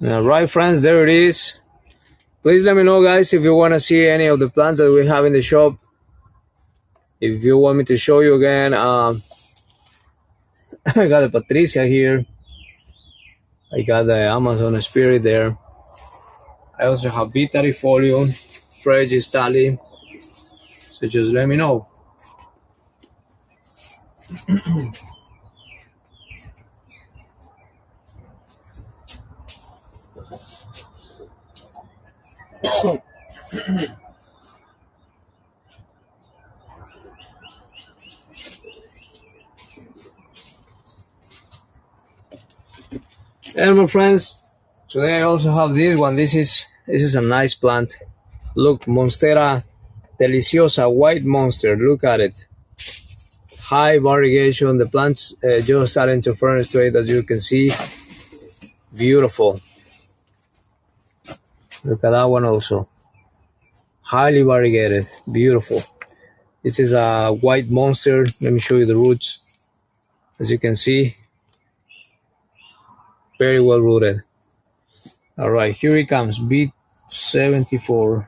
Alright, friends, there it is. Please let me know, guys, if you want to see any of the plants that we have in the shop. If you want me to show you again, I got the Patricia here. I got the Amazon Spirit there. I also have Vitarifolio, Fragistali. So just let me know. And my friends, today I also have this one. This is a nice plant. Look, Monstera deliciosa, white monster. Look at it. High variegation. The plants just starting to fenestrate, as you can see. Beautiful. Look at that one also. Highly variegated. Beautiful. This is a white monster. Let me show you the roots. As you can see, very well rooted. All right, here it comes. B74.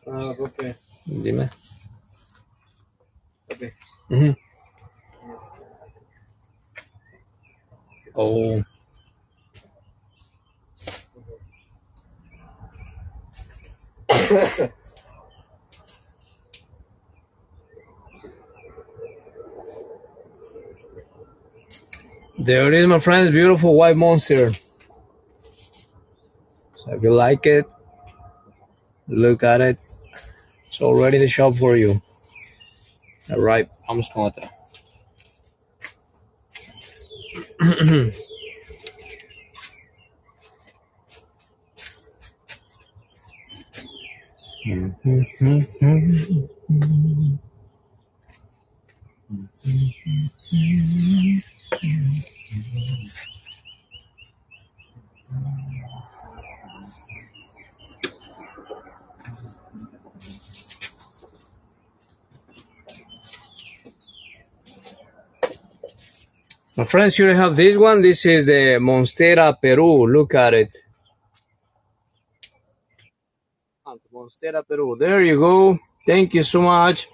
Okay. Dime. Okay. Oh. There it is, my friends. Beautiful white monster. So if you like it, look at it. It's already in the shop for you. All right, vamos con otra. My friends, here I have this one. This is the Monstera Peru. Look at it. Monstera Peru. There you go. Thank you so much.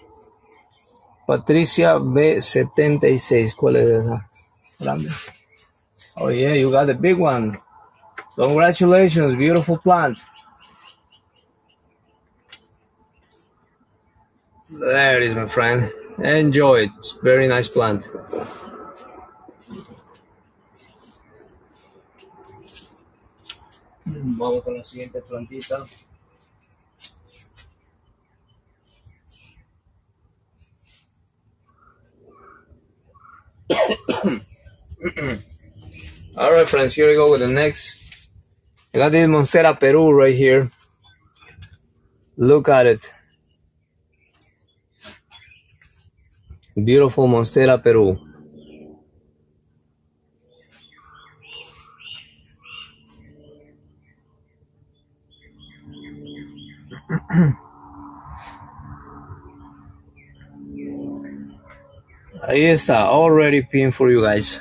Patricia B76. ¿Cuál es esa? Grande. Oh yeah, you got the big one. Congratulations, beautiful plant. There it is, my friend. Enjoy it. It's very nice plant. Vamos con la siguiente plantita. All right, friends, here we go with the next. I got this Monstera Peru right here. Look at it. Beautiful Monstera Peru. Ahí está, already pinned for you guys.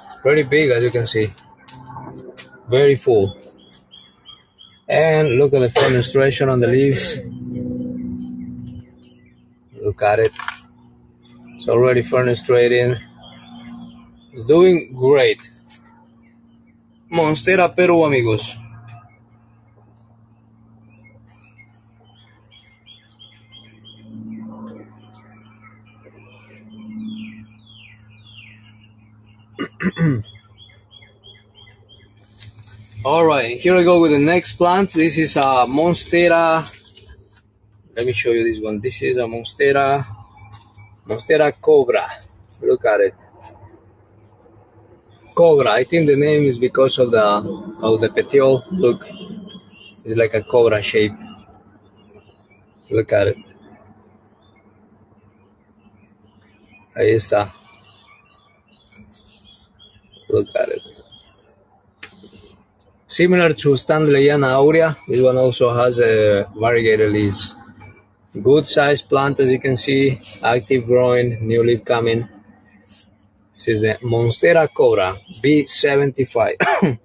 It's pretty big, as you can see. Very full. And look at the fenestration on the leaves. Look at it. It's already fenestrating. It's doing great. Monstera Peru, amigos. All right, here we go with the next plant. This is a Monstera. Let me show you this one. This is a Monstera Cobra. Look at it. Cobra. I think the name is because of the petiole. Look, it's like a cobra shape. Look at it. Ahí está. Look at it. Similar to Standleyana aurea, this one also has variegated leaves. Good sized plant, as you can see, active growing, new leaf coming. This is the Monstera Cobra B75.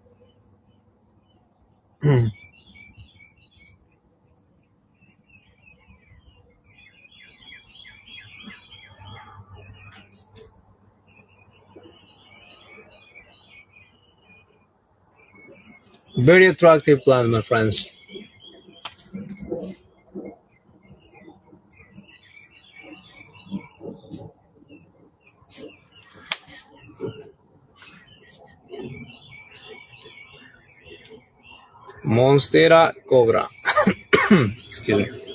Very attractive plant, my friends. Monstera Cobra. Excuse me.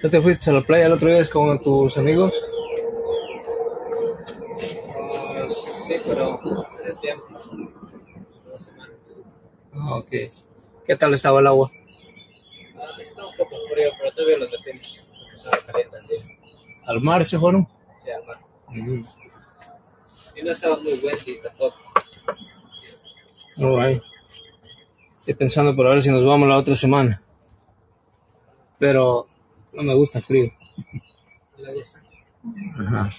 ¿Tú te fuiste a la playa el otro día con tus amigos? Sí, pero hace tiempo, 2 semanas. Ah, ok. ¿Qué tal estaba el agua? Está un poco frío, pero todavía lo metimos. Estaba caliente el día. ¿Al mar se fueron? Sí, al mar. Y no estaba muy windy tampoco. All right. Estoy pensando por a ver si nos vamos la otra semana. Pero no me gusta el frío. Ajá.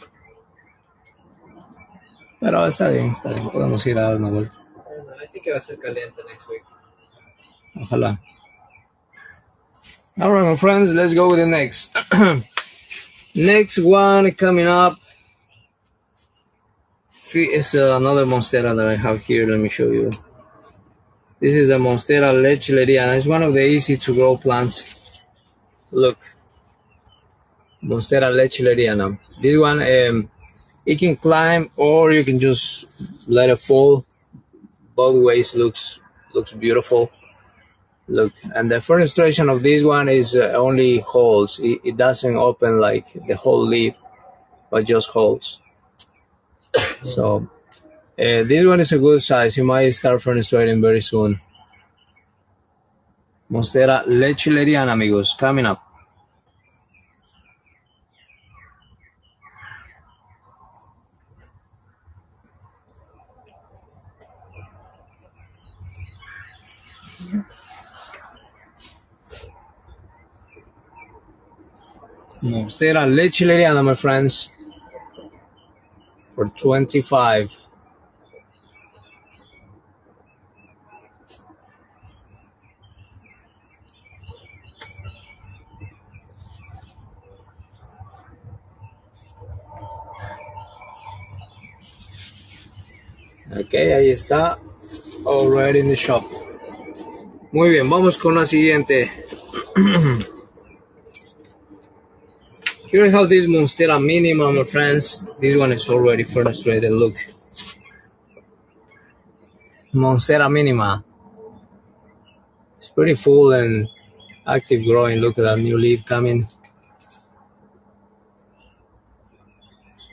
Pero está bien, está bien. Podemos ir a dar una vuelta. I think it va a ser caliente next week. Ojalá. All right, my friends, let's go with the next. Next one coming up is another Monstera that I have here. Let me show you. This is a Monstera lechileriana. It's one of the easy to grow plants. Look. Monstera lechileriana. This one, it can climb or you can just let it fall. Both ways looks beautiful. Look, and the fenestration of this one is only holes. It doesn't open like the whole leaf, but just holes. So this one is a good size. You might start fenestrating very soon. Monstera lechileriana, amigos, coming up. Monstera lechileriana, my friends, for 25. Ok, ahí está. Already in the shop. Muy bien, vamos con la siguiente. Here we have this Monstera minima, my friends. This one is already frustrated. Look. Monstera minima. It's pretty full and active growing. Look at that new leaf coming.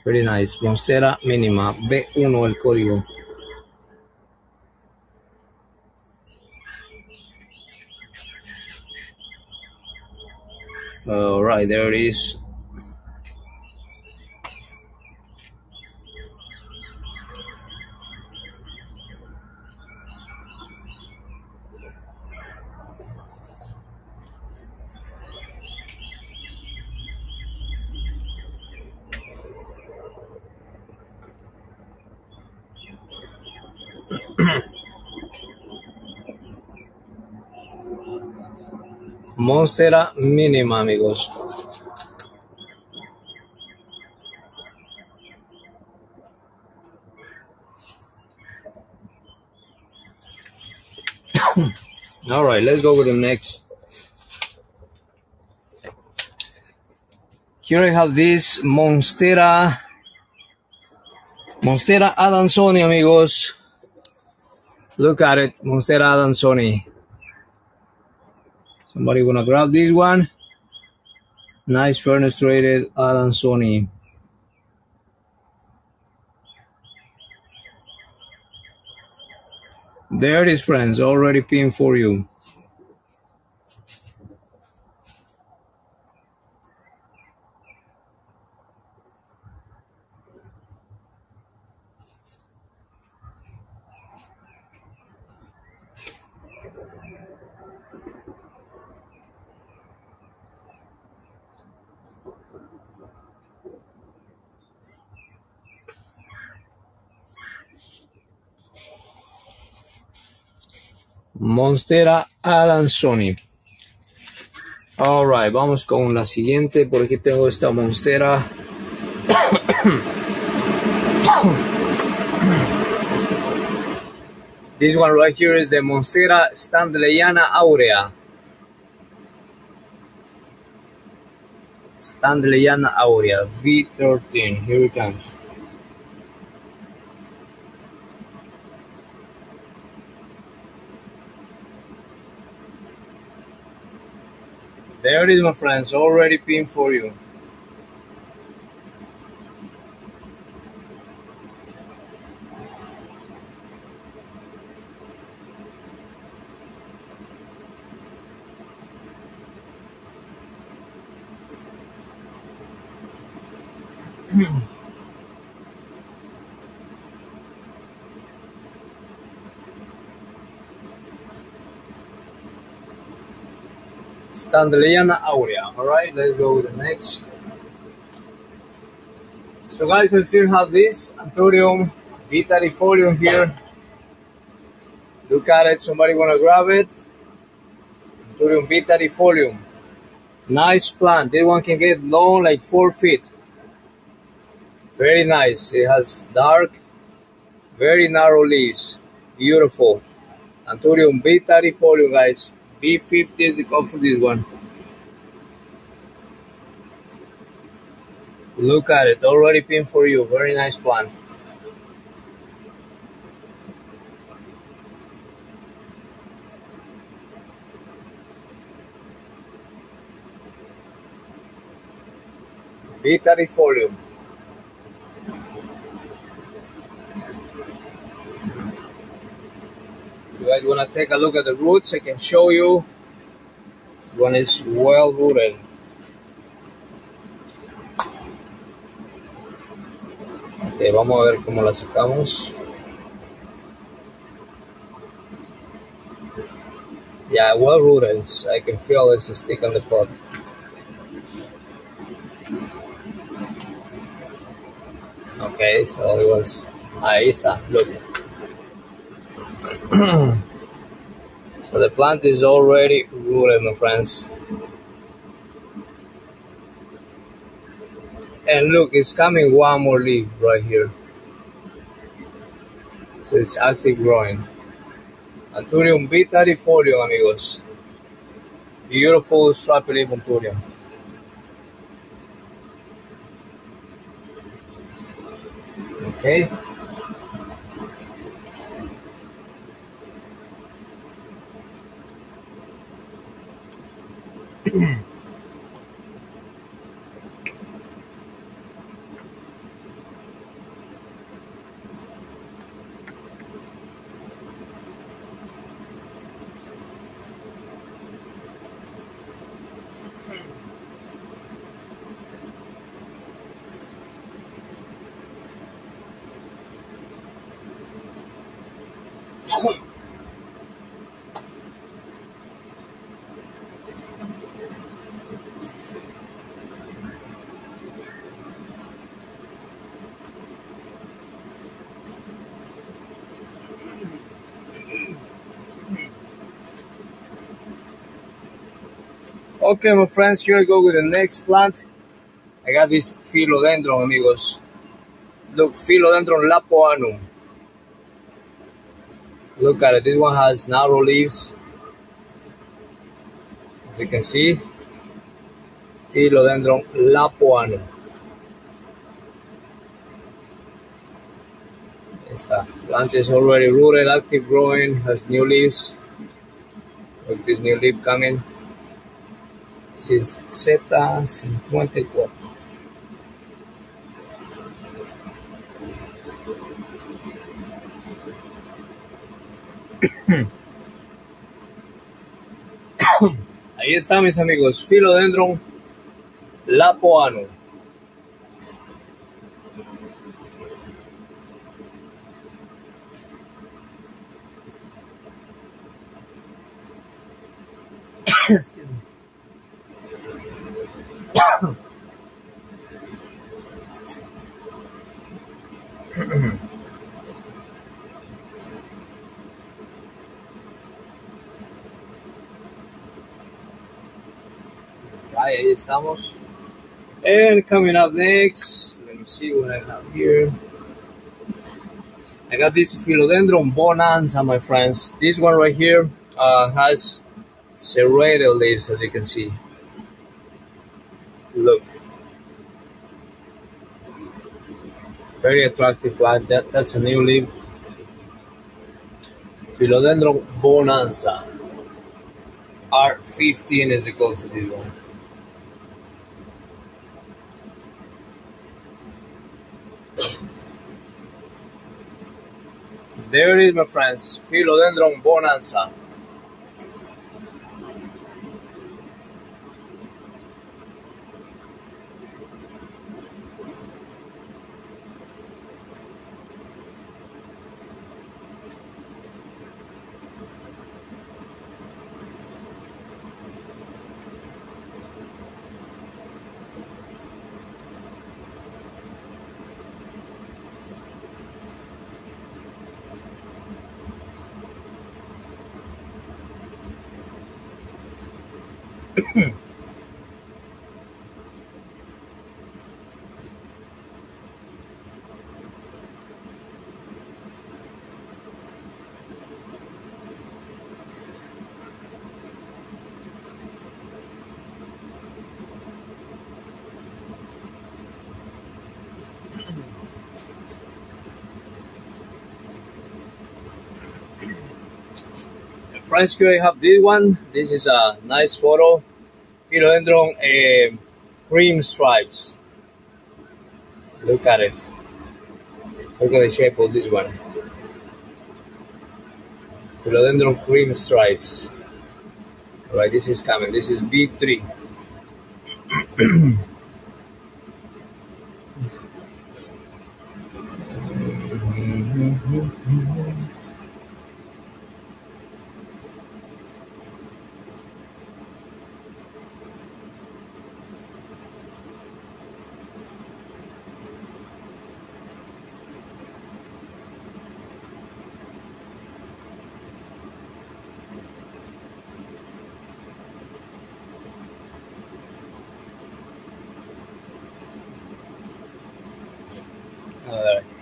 Pretty nice. Monstera minima. B1 el código. Alright, there it is. Monstera minima, amigos. Alright, let's go with the next. Here I have this Monstera Adansoni, amigos. Look at it, Monstera Adansoni. Somebody wanna grab this one? Nice fenestrated Adansoni. There it is, friends, already pinned for you. Monstera Adansoni. Alright, vamos con la siguiente. Por aquí tengo esta Monstera. This one right here is the Monstera Standleyana aurea. Standleyana aurea, V13. Here it comes. There it is, my friends, already pinned for you. Standleyana aurea. Alright, let's go with the next. So guys, I still have this Anthurium vitalifolium here. Look at it, somebody wanna grab it? Anthurium vitalifolium. Nice plant. This one can get long, like 4 feet. Very nice. It has dark, very narrow leaves. Beautiful. Anthurium vitalifolium, guys. B50 is the code for this one. Look at it, already pinned for you. Very nice plant. Vitalifolium. You guys want to take a look at the roots? I can show you. One is well rooted. Okay, vamos a ver cómo la sacamos. Yeah, well rooted. I can feel it's a stick on the pot. Okay, so it was. Ahí está, look. So the plant is already rooted, my friends. And look, it's coming one more leaf right here. So it's active growing. Anthurium bitarifolium, amigos. Beautiful striped leaf Anthurium. Okay. Okay, my friends, here I go with the next plant. I got this Philodendron, amigos. Look, Philodendron lapoanum. Look at it. This one has narrow leaves. As you can see, Philodendron lapoanum. Esta plant is already rooted, active growing, has new leaves. Look, this new leaf coming. This is Z54. Ahí está, mis amigos. Philodendron lapoanum. Ahí estamos. And coming up next, let me see what I have here. I got this Philodendron bonanza, my friends. This one right here has serrated leaves, as you can see. Look, very attractive plant. That's a new leaf. Philodendron bonanza. R15 is equal to this one. There it is, my friends. Philodendron bonanza. Friends, here I have this one. This is a nice photo. Philodendron cream stripes. Look at it. Look at the shape of this one. Philodendron cream stripes. Alright, this is coming. This is B3.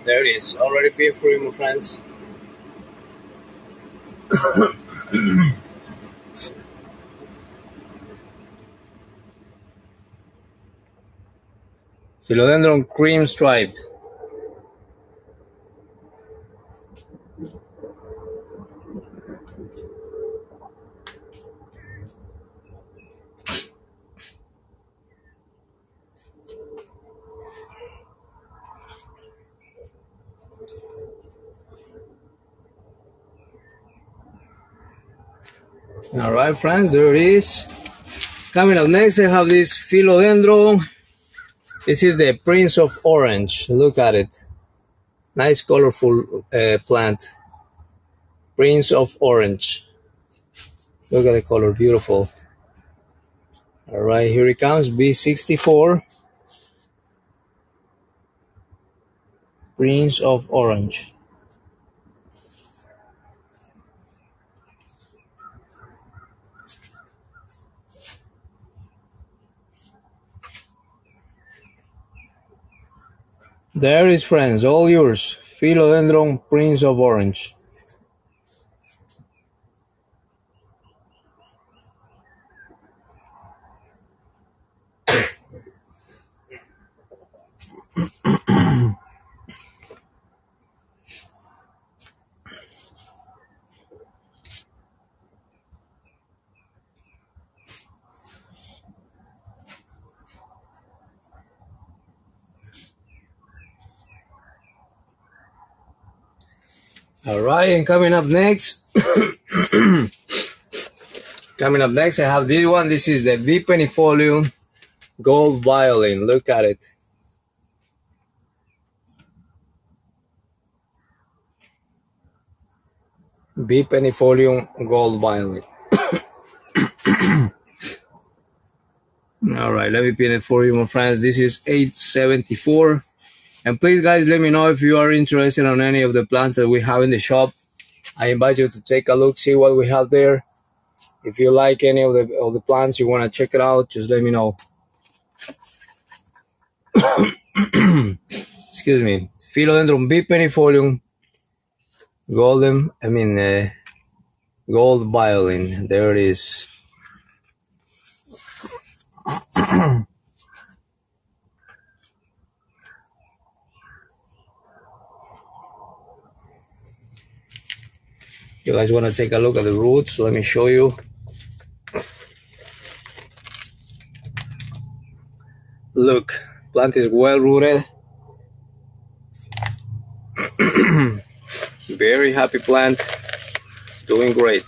There it is. Already feel free, my friends. Philodendron cream stripe. All right, friends, there it is. Coming up next, I have this philodendron. This is the Prince of Orange. Look at it. Nice, colorful plant. Prince of Orange. Look at the color, beautiful. All right, here it comes, B64. Prince of Orange. There is, friends, all yours. Philodendron Prince of Orange. All right, and coming up next, I have this one. This is the Bipenifolium Gold Violin. Look at it. Bipenifolium Gold Violin. All right, let me pin it for you, my friends. This is 874. And please, guys, let me know if you are interested on any of the plants that we have in the shop. I invite you to take a look, see what we have there. If you like any of the plants, you want to check it out, just let me know. Excuse me. Philodendron bipenifolium gold violin. There it is. You guys want to take a look at the roots? Let me show you. Look, plant is well rooted. Very happy plant. It's doing great.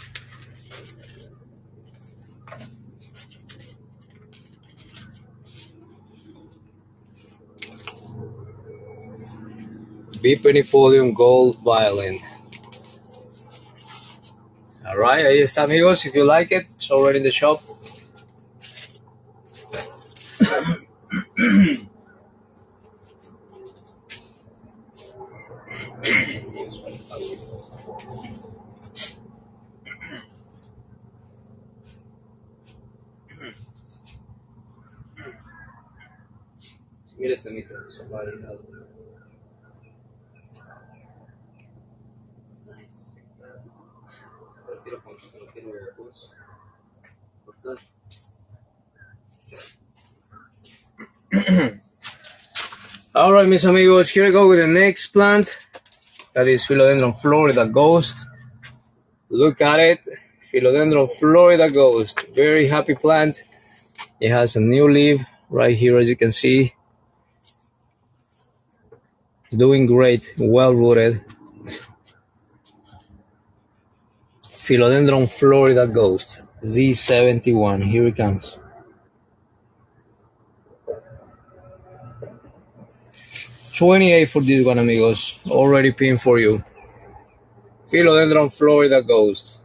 Bipenifolium Gold Violin. Alright, ahí está, amigos. If you like it, it's already in the shop. Mira este mito. Alright, mis amigos, here I go with the next plant. That is Philodendron Florida Ghost. Look at it. Philodendron Florida Ghost. Very happy plant. It has a new leaf right here, as you can see. It's doing great. Well rooted. Philodendron Florida Ghost. Z71. Here it comes. $28 for this one, amigos. Already pinned for you. Philodendron Florida Ghost.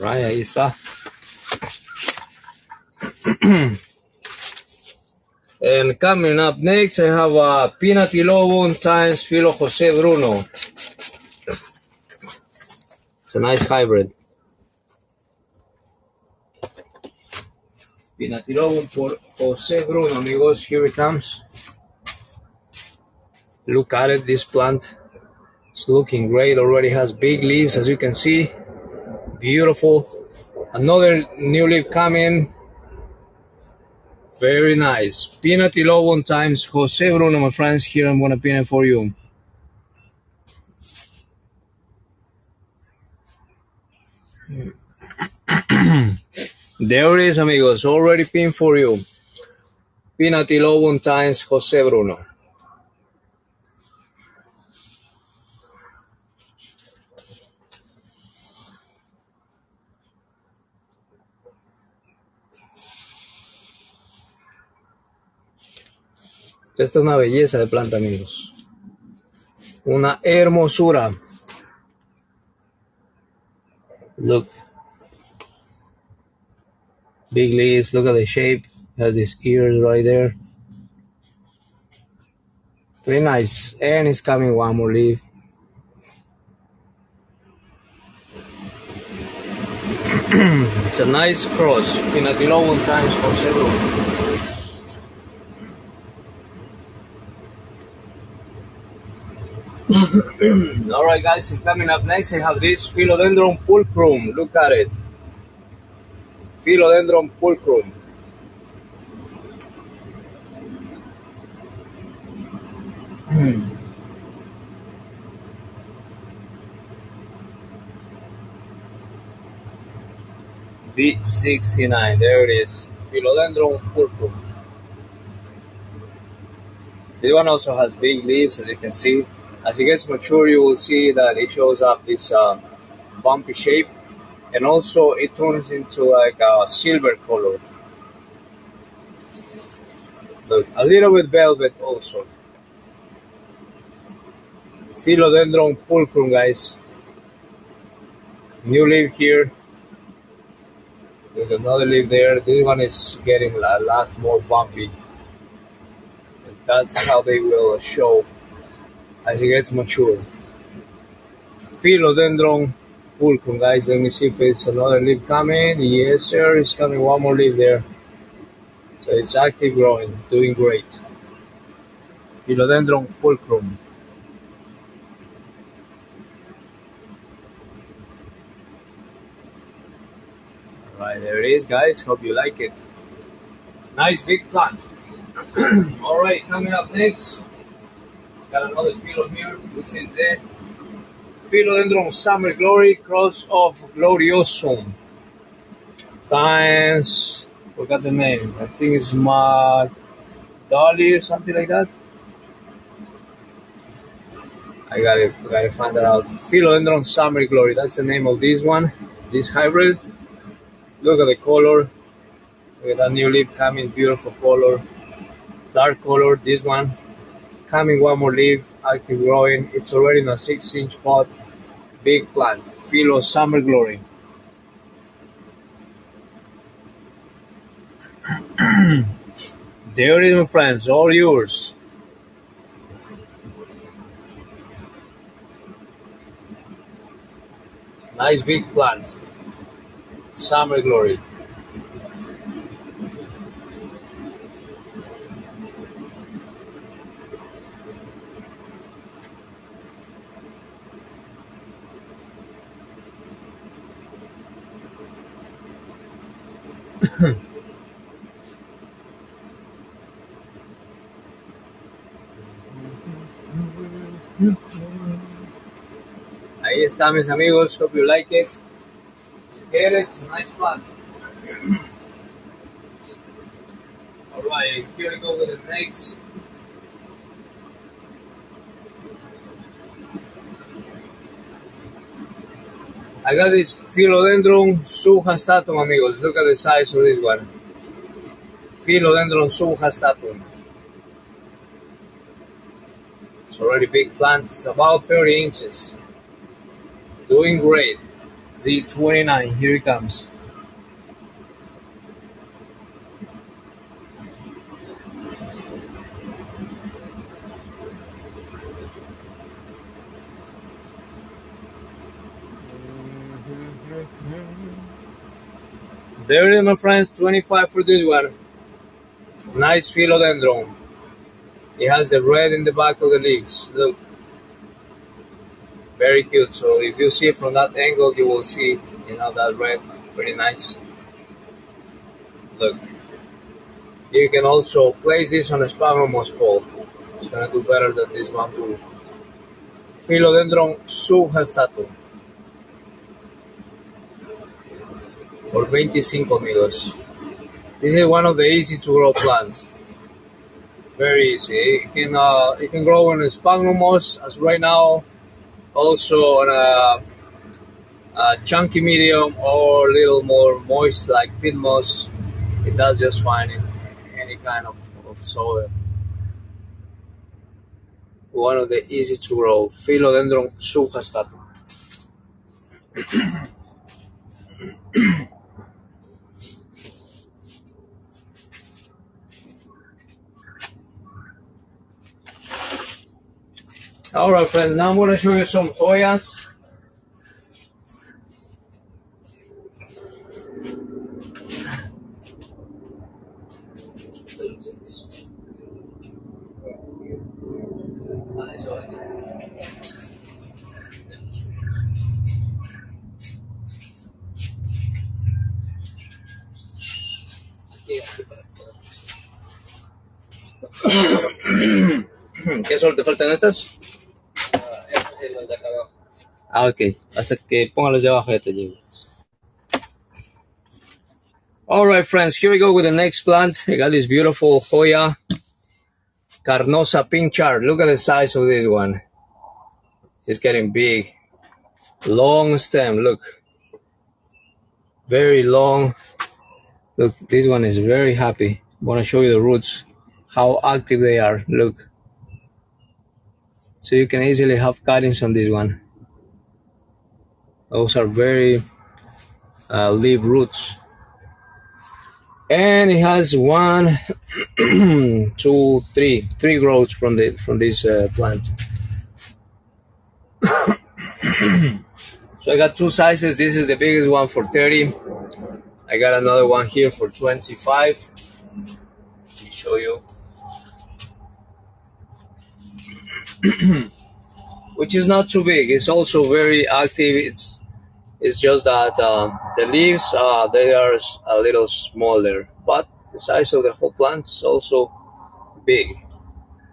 Right, ahí está. And coming up next, I have a Pinatilobum times Philo Jose Bruno. It's a nice hybrid. Pinatilobum por Jose Bruno, amigos. Here it comes. Look at it, this plant. It's looking great. Already has big leaves, as you can see. Beautiful. Another new leaf coming. Very nice. Pinatilobum times Jose Bruno, my friends. Here I'm going to pin it for you. There it is, amigos. Already pinned for you. Pinatilobum times Jose Bruno. Esta es una belleza de planta, amigos. Una hermosura. Look. Big leaves. Look at the shape. Has these ears right there. Very nice. And it's coming one more leaf. It's a nice cross. Pinatilobum times Jose Bruno. Alright guys, and coming up next I have this Philodendron pulchrum. Look at it. Philodendron pulchrum. B69, there it is. Philodendron pulchrum. This one also has big leaves, as you can see. As it gets mature, you will see that it shows up this bumpy shape, and also it turns into like a silver color. Look, a little bit velvet also. Philodendron pulchrum, guys. New leaf here. There's another leaf there. This one is getting a lot more bumpy. And that's how they will show as it gets mature. Philodendron pulchrum, guys. Let me see if it's another leaf coming. Yes, sir. It's coming one more leaf there. So it's active growing, doing great. Philodendron pulchrum. Alright, there it is, guys. Hope you like it. Nice big plant. Alright, coming up next, got another philo here. This is the Philodendron Summer Glory cross of Gloriosum times, forgot the name. I think it's Dolly or something like that. I gotta find that out. Philodendron Summer Glory. That's the name of this one. This hybrid. Look at the color. Look at that new leaf coming. Beautiful color. Dark color. This one. Coming one more leaf. Active growing. It's already in a 6-inch pot. Big plant. Philo Summer Glory. There it is, my friends. All yours. Nice big plant. Summer Glory. Ahí está, mis amigos. Hope you like it. Get it. It's a nice plant. Alright, here we go with the next. I got this Philodendron subhastatum, amigos. Look at the size of this one. Philodendron subhastatum. It's already big plant. It's about 30 inches. Doing great. Z29, here it comes. There it is, my friends, 25 for this one. Nice philodendron. It has the red in the back of the leaves. Look, very cute. So if you see it from that angle, you will see, that red, pretty nice. Look, you can also place this on a sphagnum moss pole. It's gonna do better than this one too. Philodendron subhastatum. Por 25 amigos. This is one of the easy to grow plants. Very easy. It can grow in a sphagnum moss as right now. Also on a chunky medium or a little more moist like peat moss. It does just fine in any kind of soil. One of the easy to grow. Philodendron subhastatum. Alright friends, now I'm going to show you some Hoyas. ¿Qué solo te faltan estas? Este es el de acá abajo. Ah, ok. Hasta que póngalos de abajo ya te llego. Alright friends, here we go with the next plant. I got this beautiful Hoya Carnosa pink chard. Look at the size of this one. It's getting big. Long stem, look. Very long. Look, this one is very happy. I want to show you the roots, how active they are. Look. So you can easily have cuttings on this one. Those are very leaf roots. And it has one, two, three growths from this plant. So I got two sizes. This is the biggest one for 30. I got another one here for 25. Let me show you. Which is not too big. It's also very active. It's just that the leaves they are a little smaller, but the size of the whole plant is also big.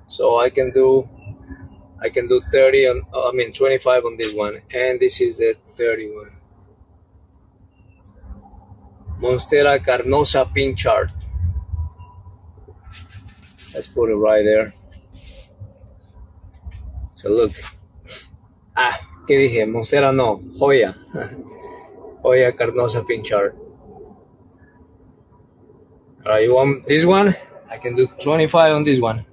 So I can do 30 on 25 on this one, and this is the 31. Monstera carnosa pink chard. Let's put it right there. So look. ¿Qué dije? Monstera no, Hoya. Hoya carnosa pink chard. Alright, you want this one? I can do 25 on this one.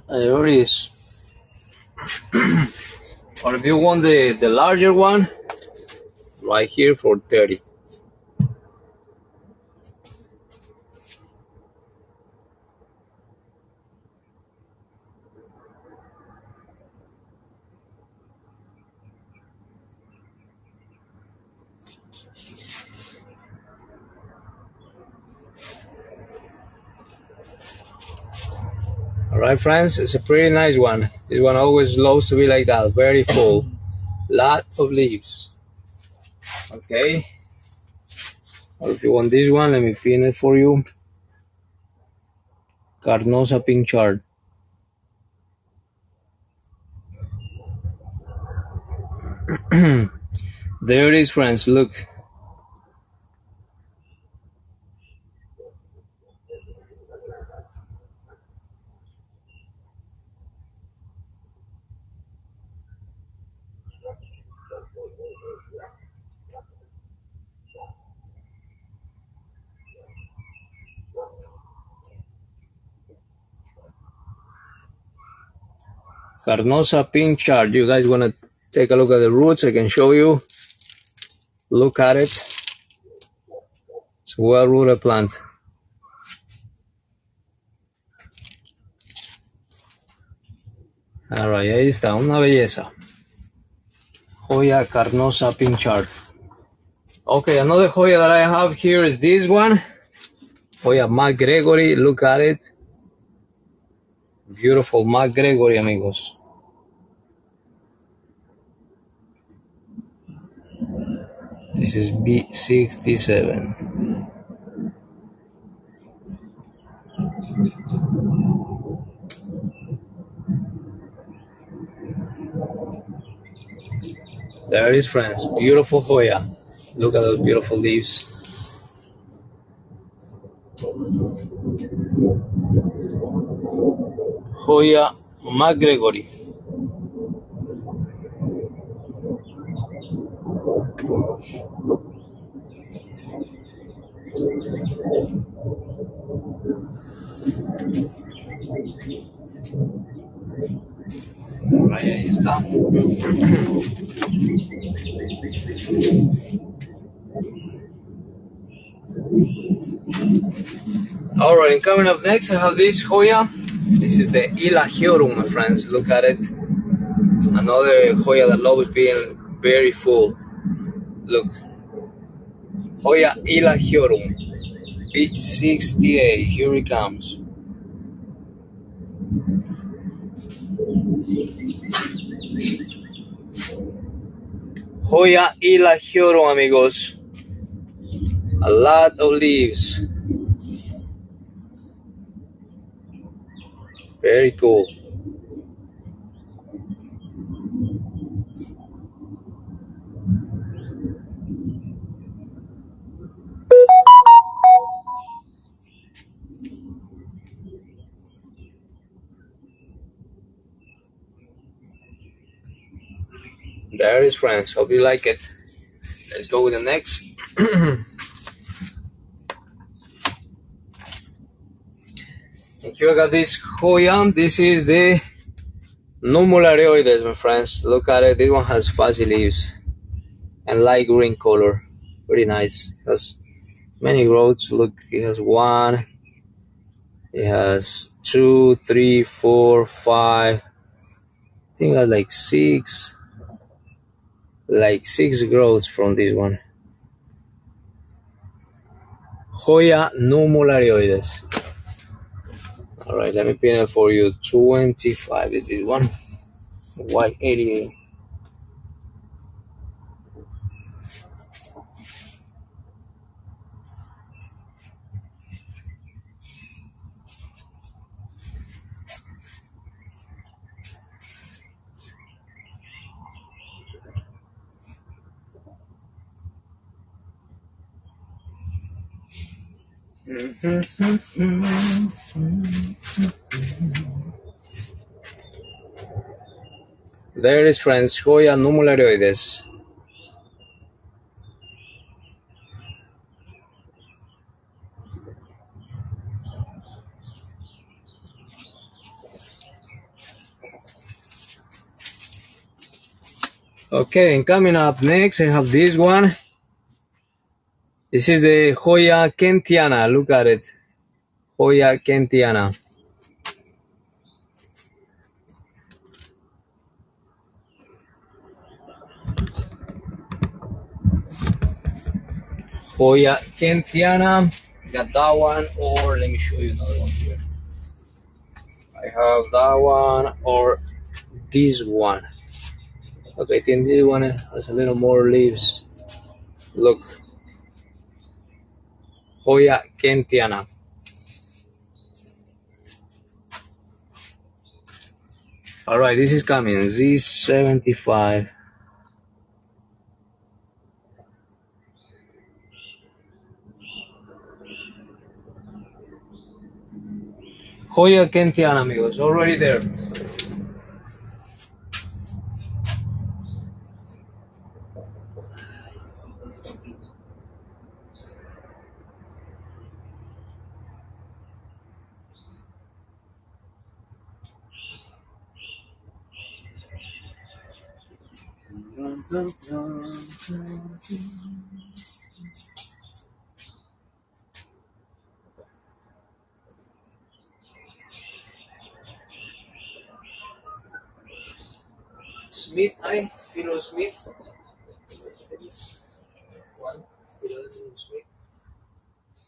There it is. Or if you want the larger one, right here for 30. Alright friends, it's a pretty nice one. This one always loves to be like that, very full. Lot of leaves. Okay. Or if you want this one, let me pin it for you. Carnosa pink chard. There it is friends, look. Carnosa pink chard. You guys want to take a look at the roots? I can show you. Look at it. It's a well-rooted plant. Alright, ahí está, una belleza. Joya carnosa pinchard. Okay, another Joya that I have here is this one. Joya McGregory, look at it. Beautiful McGregory, amigos. This is B67. There it is, friends. Beautiful Joya. Look at those beautiful leaves. Joya McGregory. Ahí está. Alright, and coming up next, I have this Joya. This is the Elahiorum, my friends. Look at it. Another Joya that loves being very full. Look. Joya Elahiorum. B68. Here it comes. Joya Elahiorum, amigos. A lot of leaves. Very cool. There it is, friends. Hope you like it. Let's go with the next. And here I got this Joya. This is the Aroids, my friends. Look at it. This one has fuzzy leaves and light green color. Pretty nice. It has many growths. Look, it has one. It has 2, 3, 4, 5. I think I have like six growths from this one. Joya Aroids. Alright, let me pin it for you. 25 is this one. White 88. There it is, friends. Joya Aroids. Okay, and coming up next, I have this one. This is the Joya Kentiana. Look at it. Joya Kentiana. Joya Kentiana. Got that one, or let me show you another one here. I have that one or this one. Okay, I think this one has a little more leaves. Look. Joya Kentiana. Alright, this is coming. Z75. Joya Kentiana, amigos. Already there. Smith, Philo Smith. One, Philodendron Smith.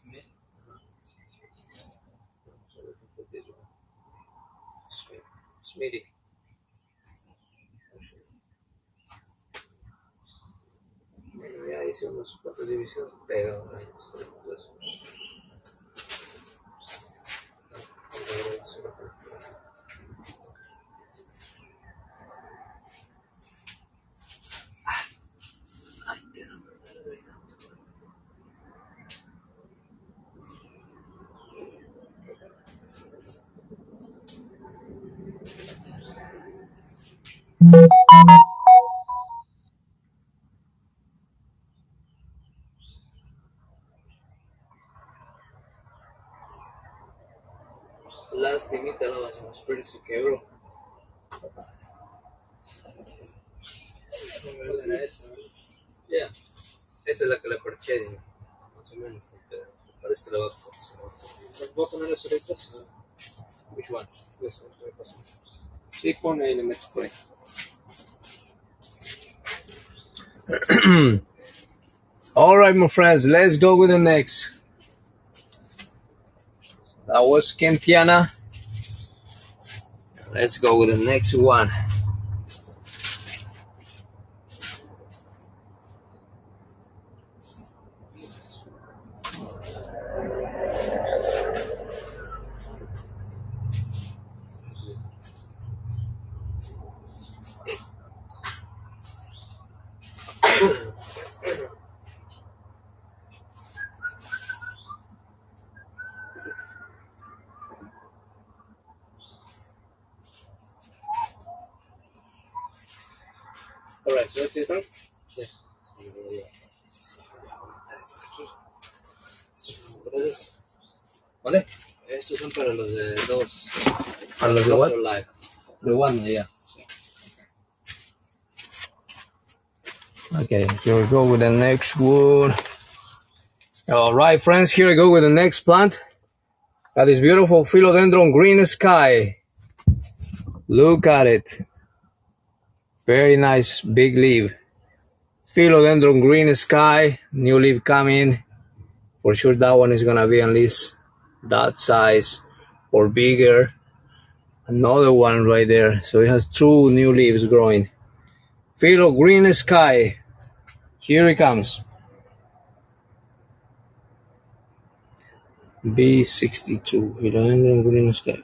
Smith. Smith. Smithy. Ya hice unos 4 divisiones pegados. Lastimita no hacemos, pero se quebró. Ya, esta es la que le parché, más o menos. Parece que la va a ¿voy a poner las orejas? Which one? This one, sí, pone y le meto por ahí. All right, my friends, let's go with the next. That was Kentiana. Let's go with the next one. All right, so this one? Sí. ¿Dónde? Estos son para los de dos. ¿Para los de what? Live. The one, yeah. Okay, here we go with the next one. All right, friends, here we go with the next plant. Got this beautiful Philodendron green sky. Look at it. Very nice big leaf. Philodendron green sky, new leaf coming. For sure that one is gonna be at least that size or bigger. Another one right there. So it has 2 new leaves growing. Philo green sky. Here it comes. B62. Philodendron green sky.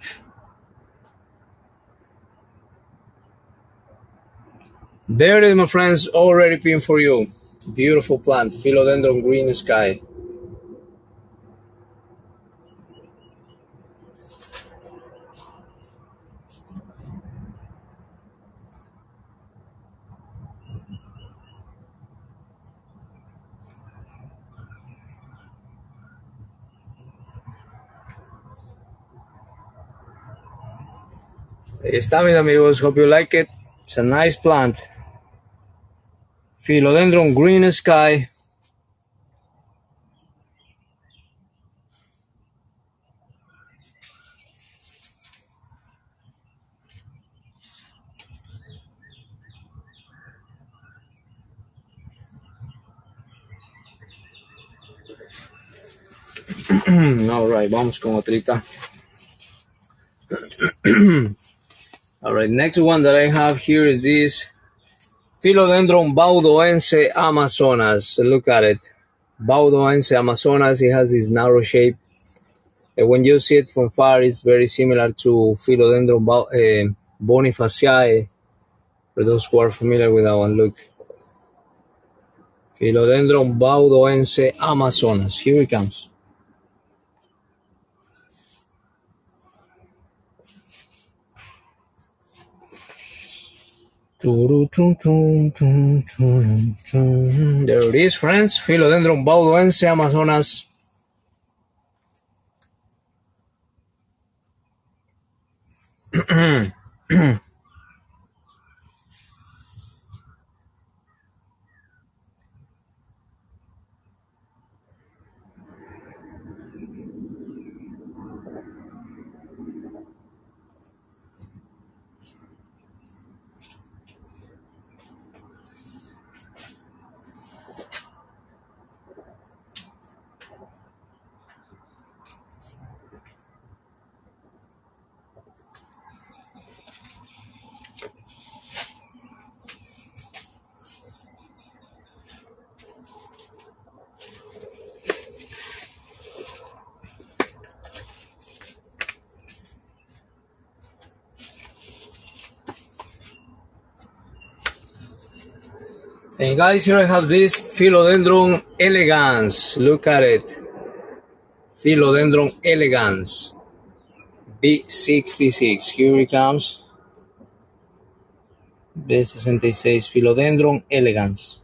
There it is, my friends, already pinned for you. Beautiful plant, Philodendron green sky. Ahí está, mis amigos. Hope you like it. It's a nice plant. Philodendron green sky. All right, vamos con otrita. All right, next one that I have here is this Philodendron baudoense amazonas. Look at it. Baudoense amazonas. It has this narrow shape. And when you see it from far, it's very similar to Philodendron bonifaciae. For those who are familiar with that one, look. Philodendron baudoense amazonas. Here it comes. There it is, friends. Philodendron baudoense amazonas. And guys, here I have this Philodendron elegans. Look at it. Philodendron elegans. B66. Here it comes. B66 Philodendron elegans.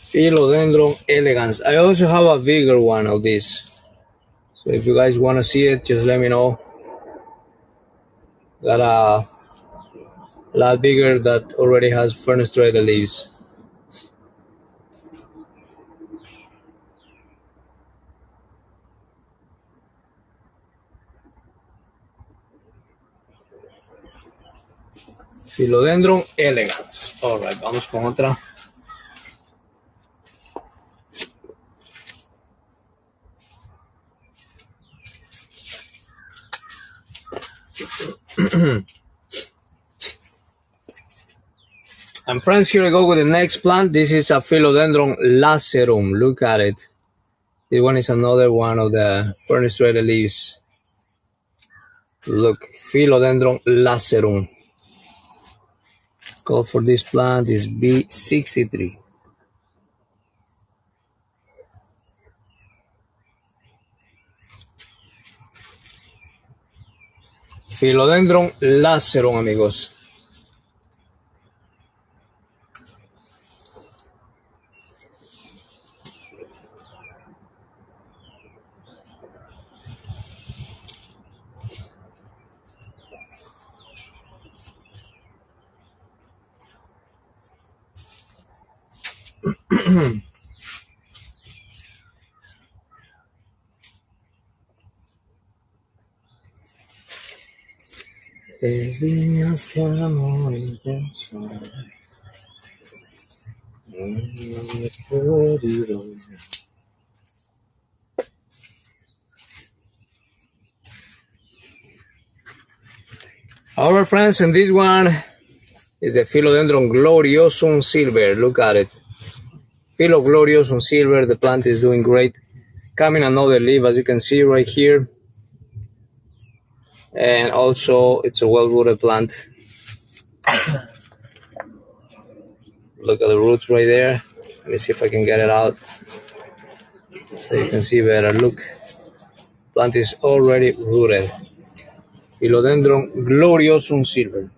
Philodendron elegans. I also have a bigger one of this. So if you guys want to see it, just let me know. Got a lot bigger that already has fenestrated leaves. Philodendron elegans. Alright, vamos con otra. And friends, here I go with the next plant. This is a Philodendron lacerum. Look at it. This one is another one of the fenestrated leaves. Look, Philodendron lacerum. Code for this plant is B63. Philodendron lacerum, amigos. Desde hasta el amor intenso. Alright, friends, and this one is the Philodendron gloriosum silver. Look at it. Philo gloriosum silver. The plant is doing great. Coming another leaf, as you can see right here. And also, it's a well-rooted plant. Look at the roots right there. Let me see if I can get it out so you can see better. Look, plant is already rooted. Philodendron gloriosum silver.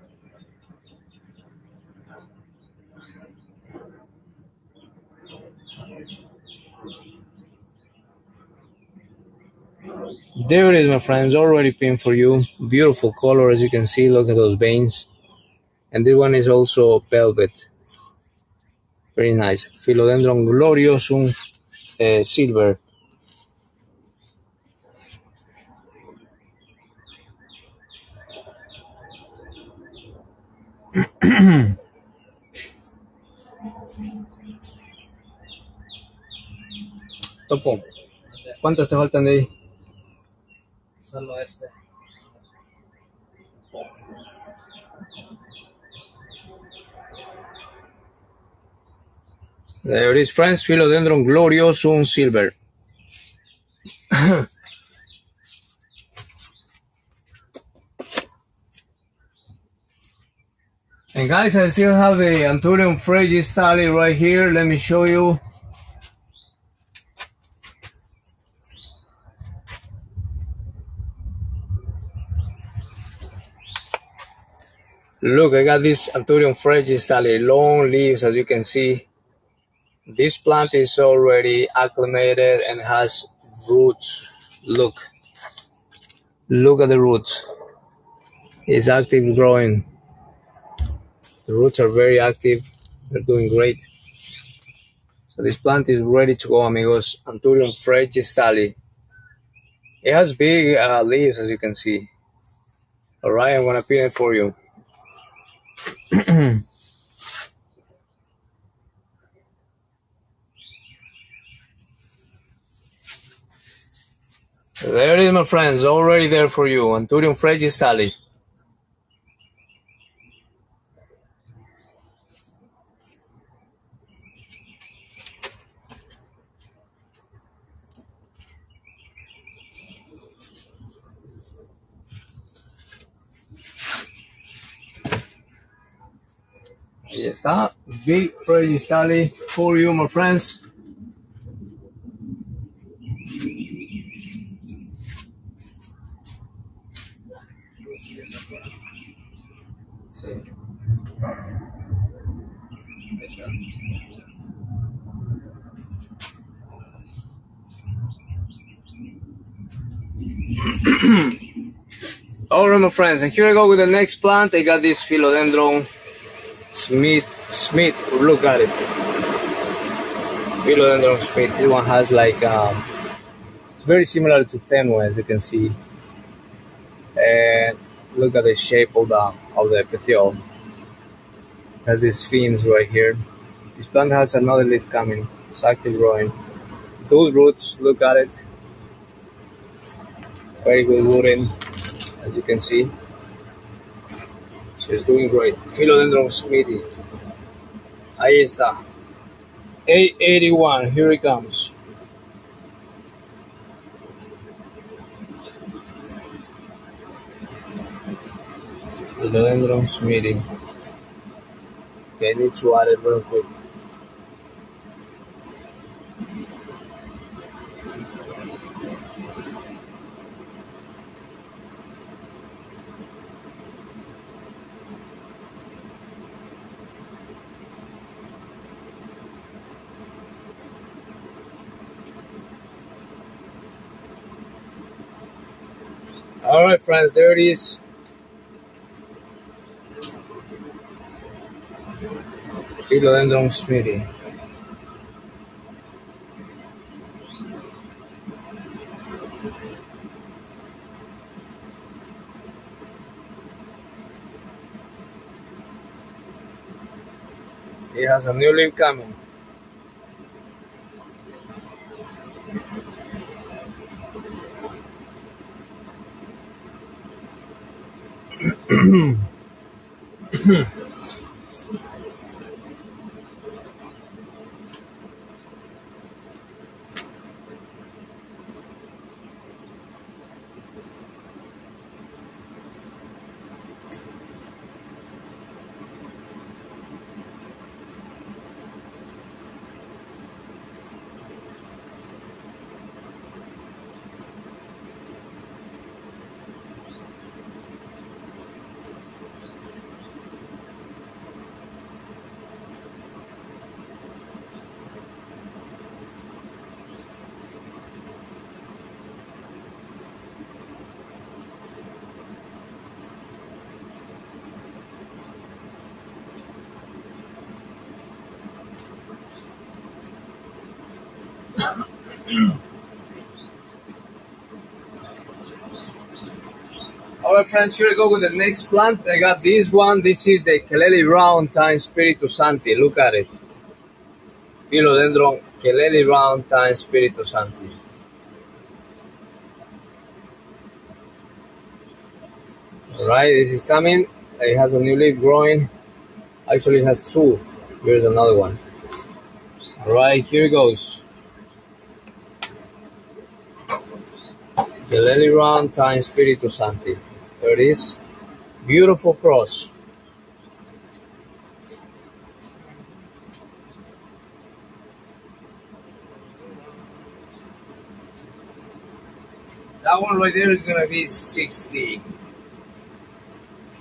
There it is, my friends, already pinned for you. Beautiful color, as you can see. Look at those veins. And this one is also velvet. Very nice. Philodendron gloriosum silver. Topo, ¿cuántas te faltan de ahí? Solo este. There it is, friends. Philodendron gloriosum silver. And guys, I still have the Anthurium fragistale right here. Let me show you. Look, I got this Anthurium fragistale, long leaves, as you can see. This plant is already acclimated and has roots. Look at the roots. It's active growing. The roots are very active. They're doing great. So this plant is ready to go, amigos. Anthurium fragistale. It has big leaves, as you can see. All right, I'm gonna pin it for you. There it is, my friends, already there for you. Anthurium fragistale. Ahí está. Big Fragistali for you, my friends. Sí. Ahí está. Alright, my friends, and here I go with the next plant. I got this Philodendron Smith. Look at it. Philodendron Smith. This one has like it's very similar to Tenwa, as you can see. And look at the shape of the petiole. It has these fins right here. This plant has another leaf coming. It's active growing. Good roots. Look at it. Very good rooting, as you can see. So it's doing great. Philodendron Smithy. Ahí está. 881. Here it comes. Philodendron Smithy. Okay, I need to add it real quick. Alright, friends, there it is. Philodendron Smithy. It has a new leaf coming. Alright, friends, here I go with the next plant. I got this one. This is the Keleli round times Spiritus Santi. Look at it. Philodendron Keleli round times Spiritus Santi. Alright, this is coming. It has a new leaf growing. Actually, it has two. Here's another one. Alright, here it goes. Keleli round times Spiritus Santi. There it is. Beautiful cross. That one right there is gonna be 60.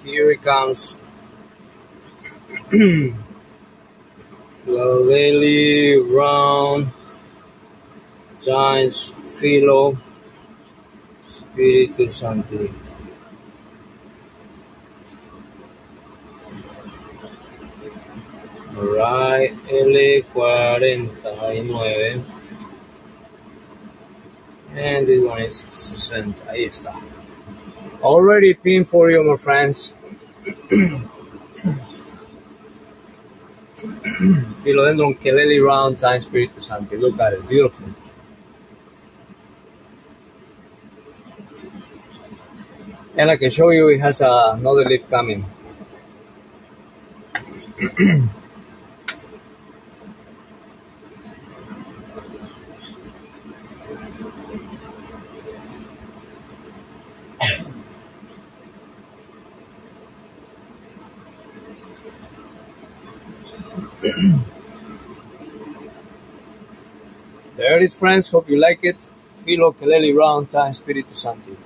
Here it comes. Keleli round times Philo Spiritus Santi. Alright, L49. And this one is 60. Ahí está. Already pinned for you, my friends. Philodendron Keleli round times Spiritus Santi. Look at it, beautiful. And I can show you it has another leaf coming. There it is, friends. Hope you like it. Philo Keleli Round Time Spiritu Santi.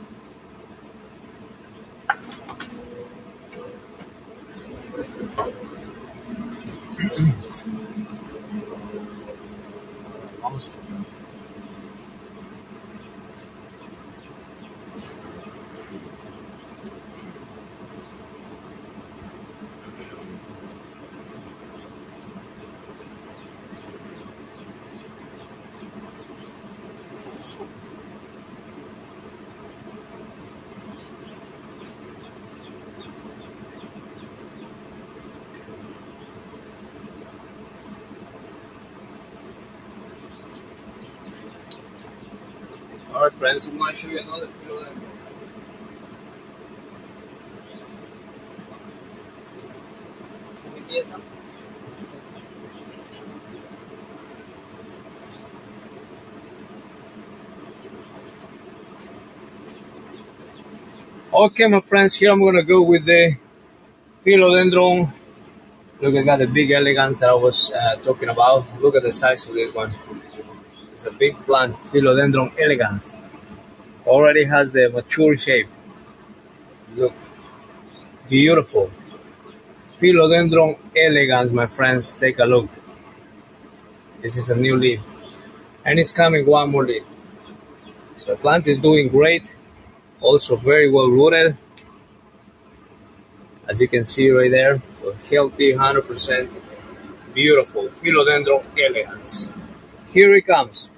Vamos. Alright, friends, I'm going to show you another philodendron. Okay, my friends, here I'm going to go with the philodendron. Look, I got the big elegance that I was talking about. Look at the size of this one. It's a big plant, Philodendron elegans. Already has the mature shape. Look, beautiful. Philodendron elegans, my friends. Take a look. This is a new leaf. And it's coming one more leaf. So the plant is doing great. Also very well rooted. As you can see right there. So healthy, 100%. Beautiful. Philodendron elegans. Here it comes.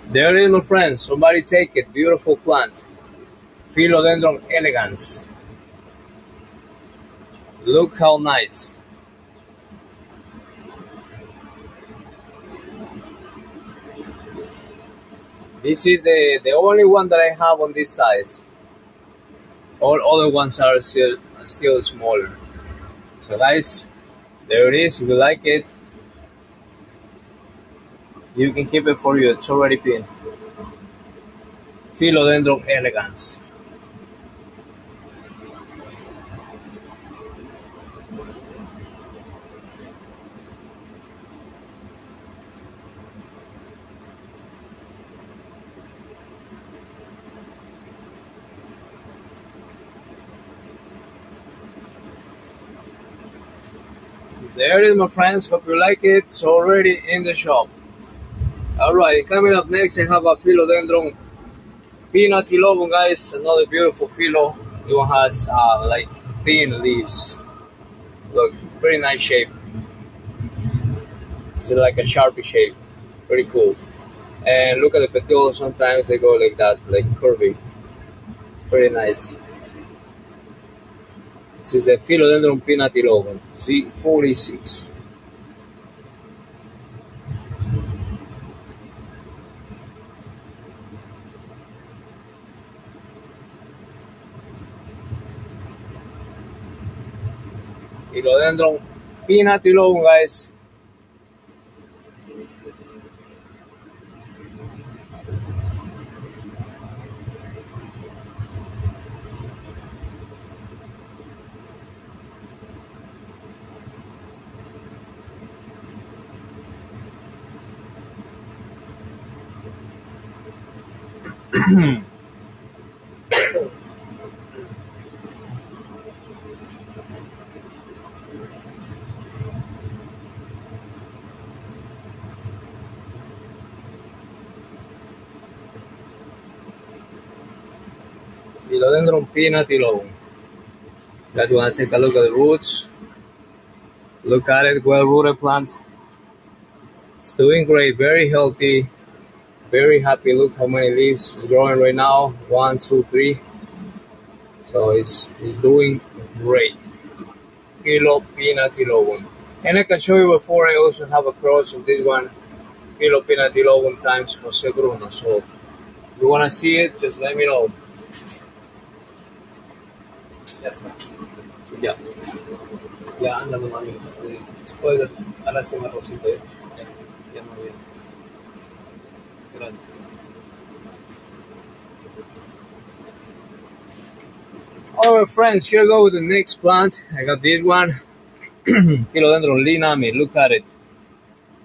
There it is, my friends. Somebody take it. Beautiful plant. Philodendron elegans. Look how nice. This is the only one that I have on this size. All other ones are still smaller. So guys, there it is. If you like it, you can keep it for you. It's already pinned. Philodendron elegans. There it is, my friends. Hope you like it. It's already in the shop. Alright, coming up next, I have a Philodendron Pinatilobum, guys. Another beautiful philo. It one has like thin leaves. Look, pretty nice shape. It's like a Sharpie shape. Pretty cool. And look at the petioles, sometimes they go like that, like curvy. It's pretty nice. This is the Philodendron Pinatilobum, C46. Philodendron Pinatilobum, guys. Philodendron Pinatilobum. Guys, you want to take a look at the roots. Look at it, well-rooted plant. It's doing great, very healthy, very happy. Look how many leaves it's growing right now. 1, 2, 3. So it's doing great. Philo Pinatilobum. And I can show you before, I also have a cross of this one, Philo Pinatilobum times Jose Bruno. So if you want to see it, just let me know. Ya está. Ya. Ya anda nomás. Después ahora hace un arrocito. Ya muy bien. Gracias. Alright friends, here we go with the next plant. I got this one. Philodendron linami, look at it.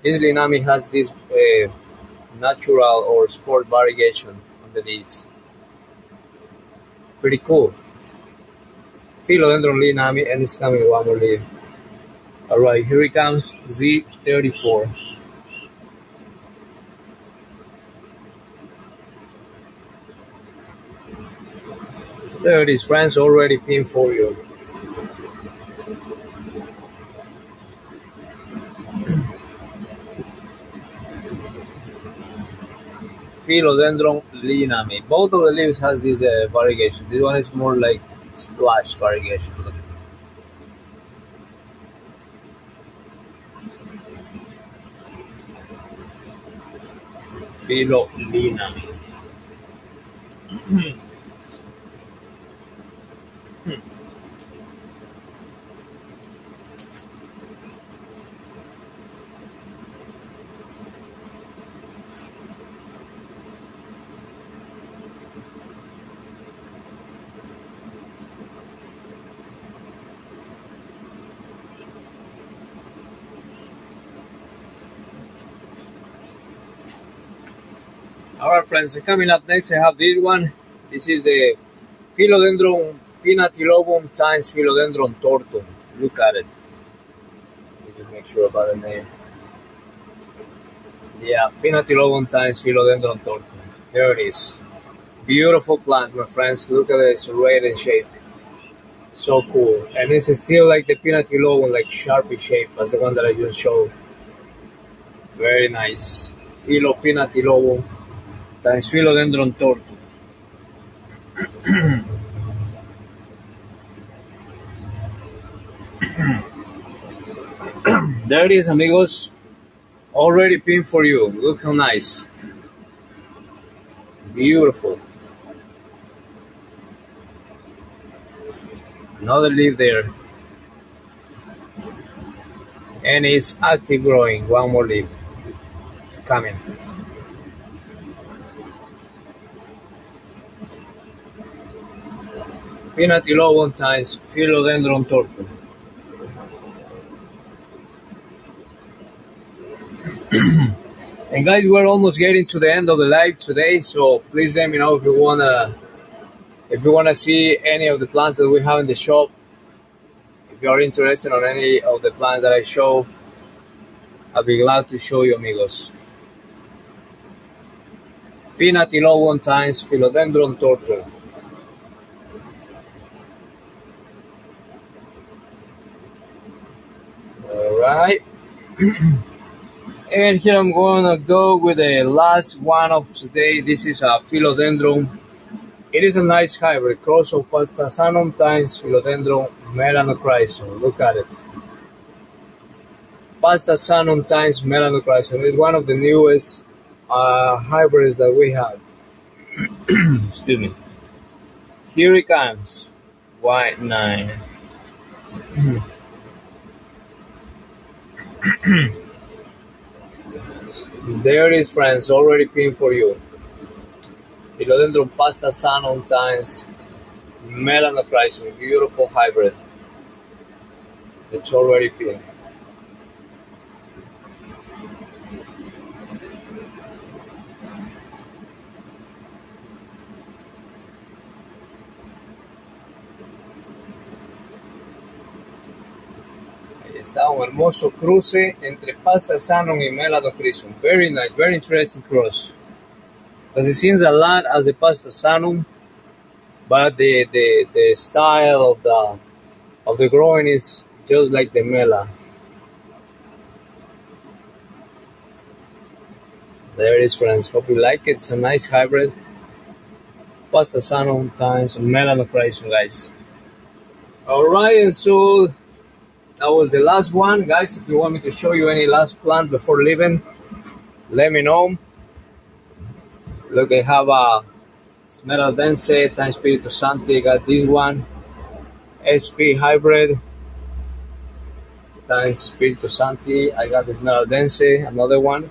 This linami has this natural or sport variegation on the leaves. Pretty cool. Philodendron linami, and it's coming one more leaf. Alright, here it comes, Z34. There it is, friends, already pinned for you. Philodendron linami. Both of the leaves has this variegation. This one is more like splash variegation. Look. Philodendron. Alright friends, so coming up next I have this one. This is the Philodendron pinnatilobum times Philodendron tortum. Look at it. Let me just make sure about the name. Yeah, pinnatilobum times Philodendron tortum. There it is. Beautiful plant, my friends. Look at it, it's red in shape. So cool. And it's still like the pinnatilobum, like sharpie shape as the one that I just showed. Very nice. Pinnatilobum times Philodendron tortum. There it is, amigos. Already pinned for you. Look how nice. Beautiful. Another leaf there. And it's active growing. One more leaf coming. Pinnatilobum times Philodendron tortum. And guys, we're almost getting to the end of the live today, so please let me know if you wanna see any of the plants that we have in the shop. If you are interested on any of the plants that I show, I'll be glad to show you, amigos. Pinnatilobum times Philodendron tortum. Alright. And here I'm gonna go with the last one of today. This is a Philodendron. It is a nice hybrid, cross of Pastasanum times Philodendron melanochrysum. Look at it. Pastasanum times melanochrysum is one of the newest hybrids that we have. Excuse me. Here it comes. White 9. There it is, friends, already pinned for you. Philodendron Pastasanum times melanochrysum, beautiful hybrid. It's already pinned. Ahí está, un hermoso cruce entre Pastasanum y melanochrysum. Very nice, very interesting cross. Because it seems a lot as the Pastasanum, but the style of the growing is just like the mela. There it is, friends. Hope you like it. It's a nice hybrid. Pastasanum times melanochrysum, guys. Alright, and so that was the last one, guys. If you want me to show you any last plant before leaving, let me know. Look, I have a Esmeraldense times Spiritu Santi. Got this one. SP hybrid times Spiritu Santi. I got the Esmeraldense, another one.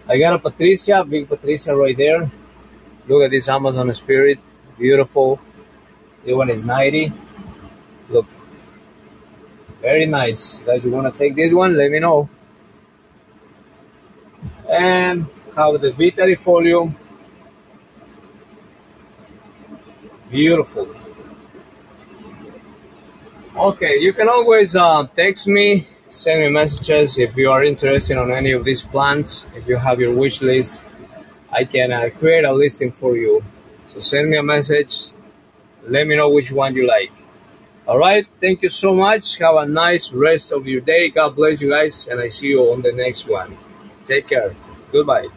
I got a Patricia, big Patricia right there. Look at this Amazon Spirit. Beautiful. This one is 90. Look, very nice. Guys, you want to take this one? Let me know. And have the Vitarifolium. Beautiful. Okay, you can always text me, send me messages if you are interested on any of these plants. If you have your wish list, I can create a listing for you. So send me a message. Let me know which one you like. All right. Thank you so much. Have a nice rest of your day. God bless you guys, and I see you on the next one. Take care. Goodbye.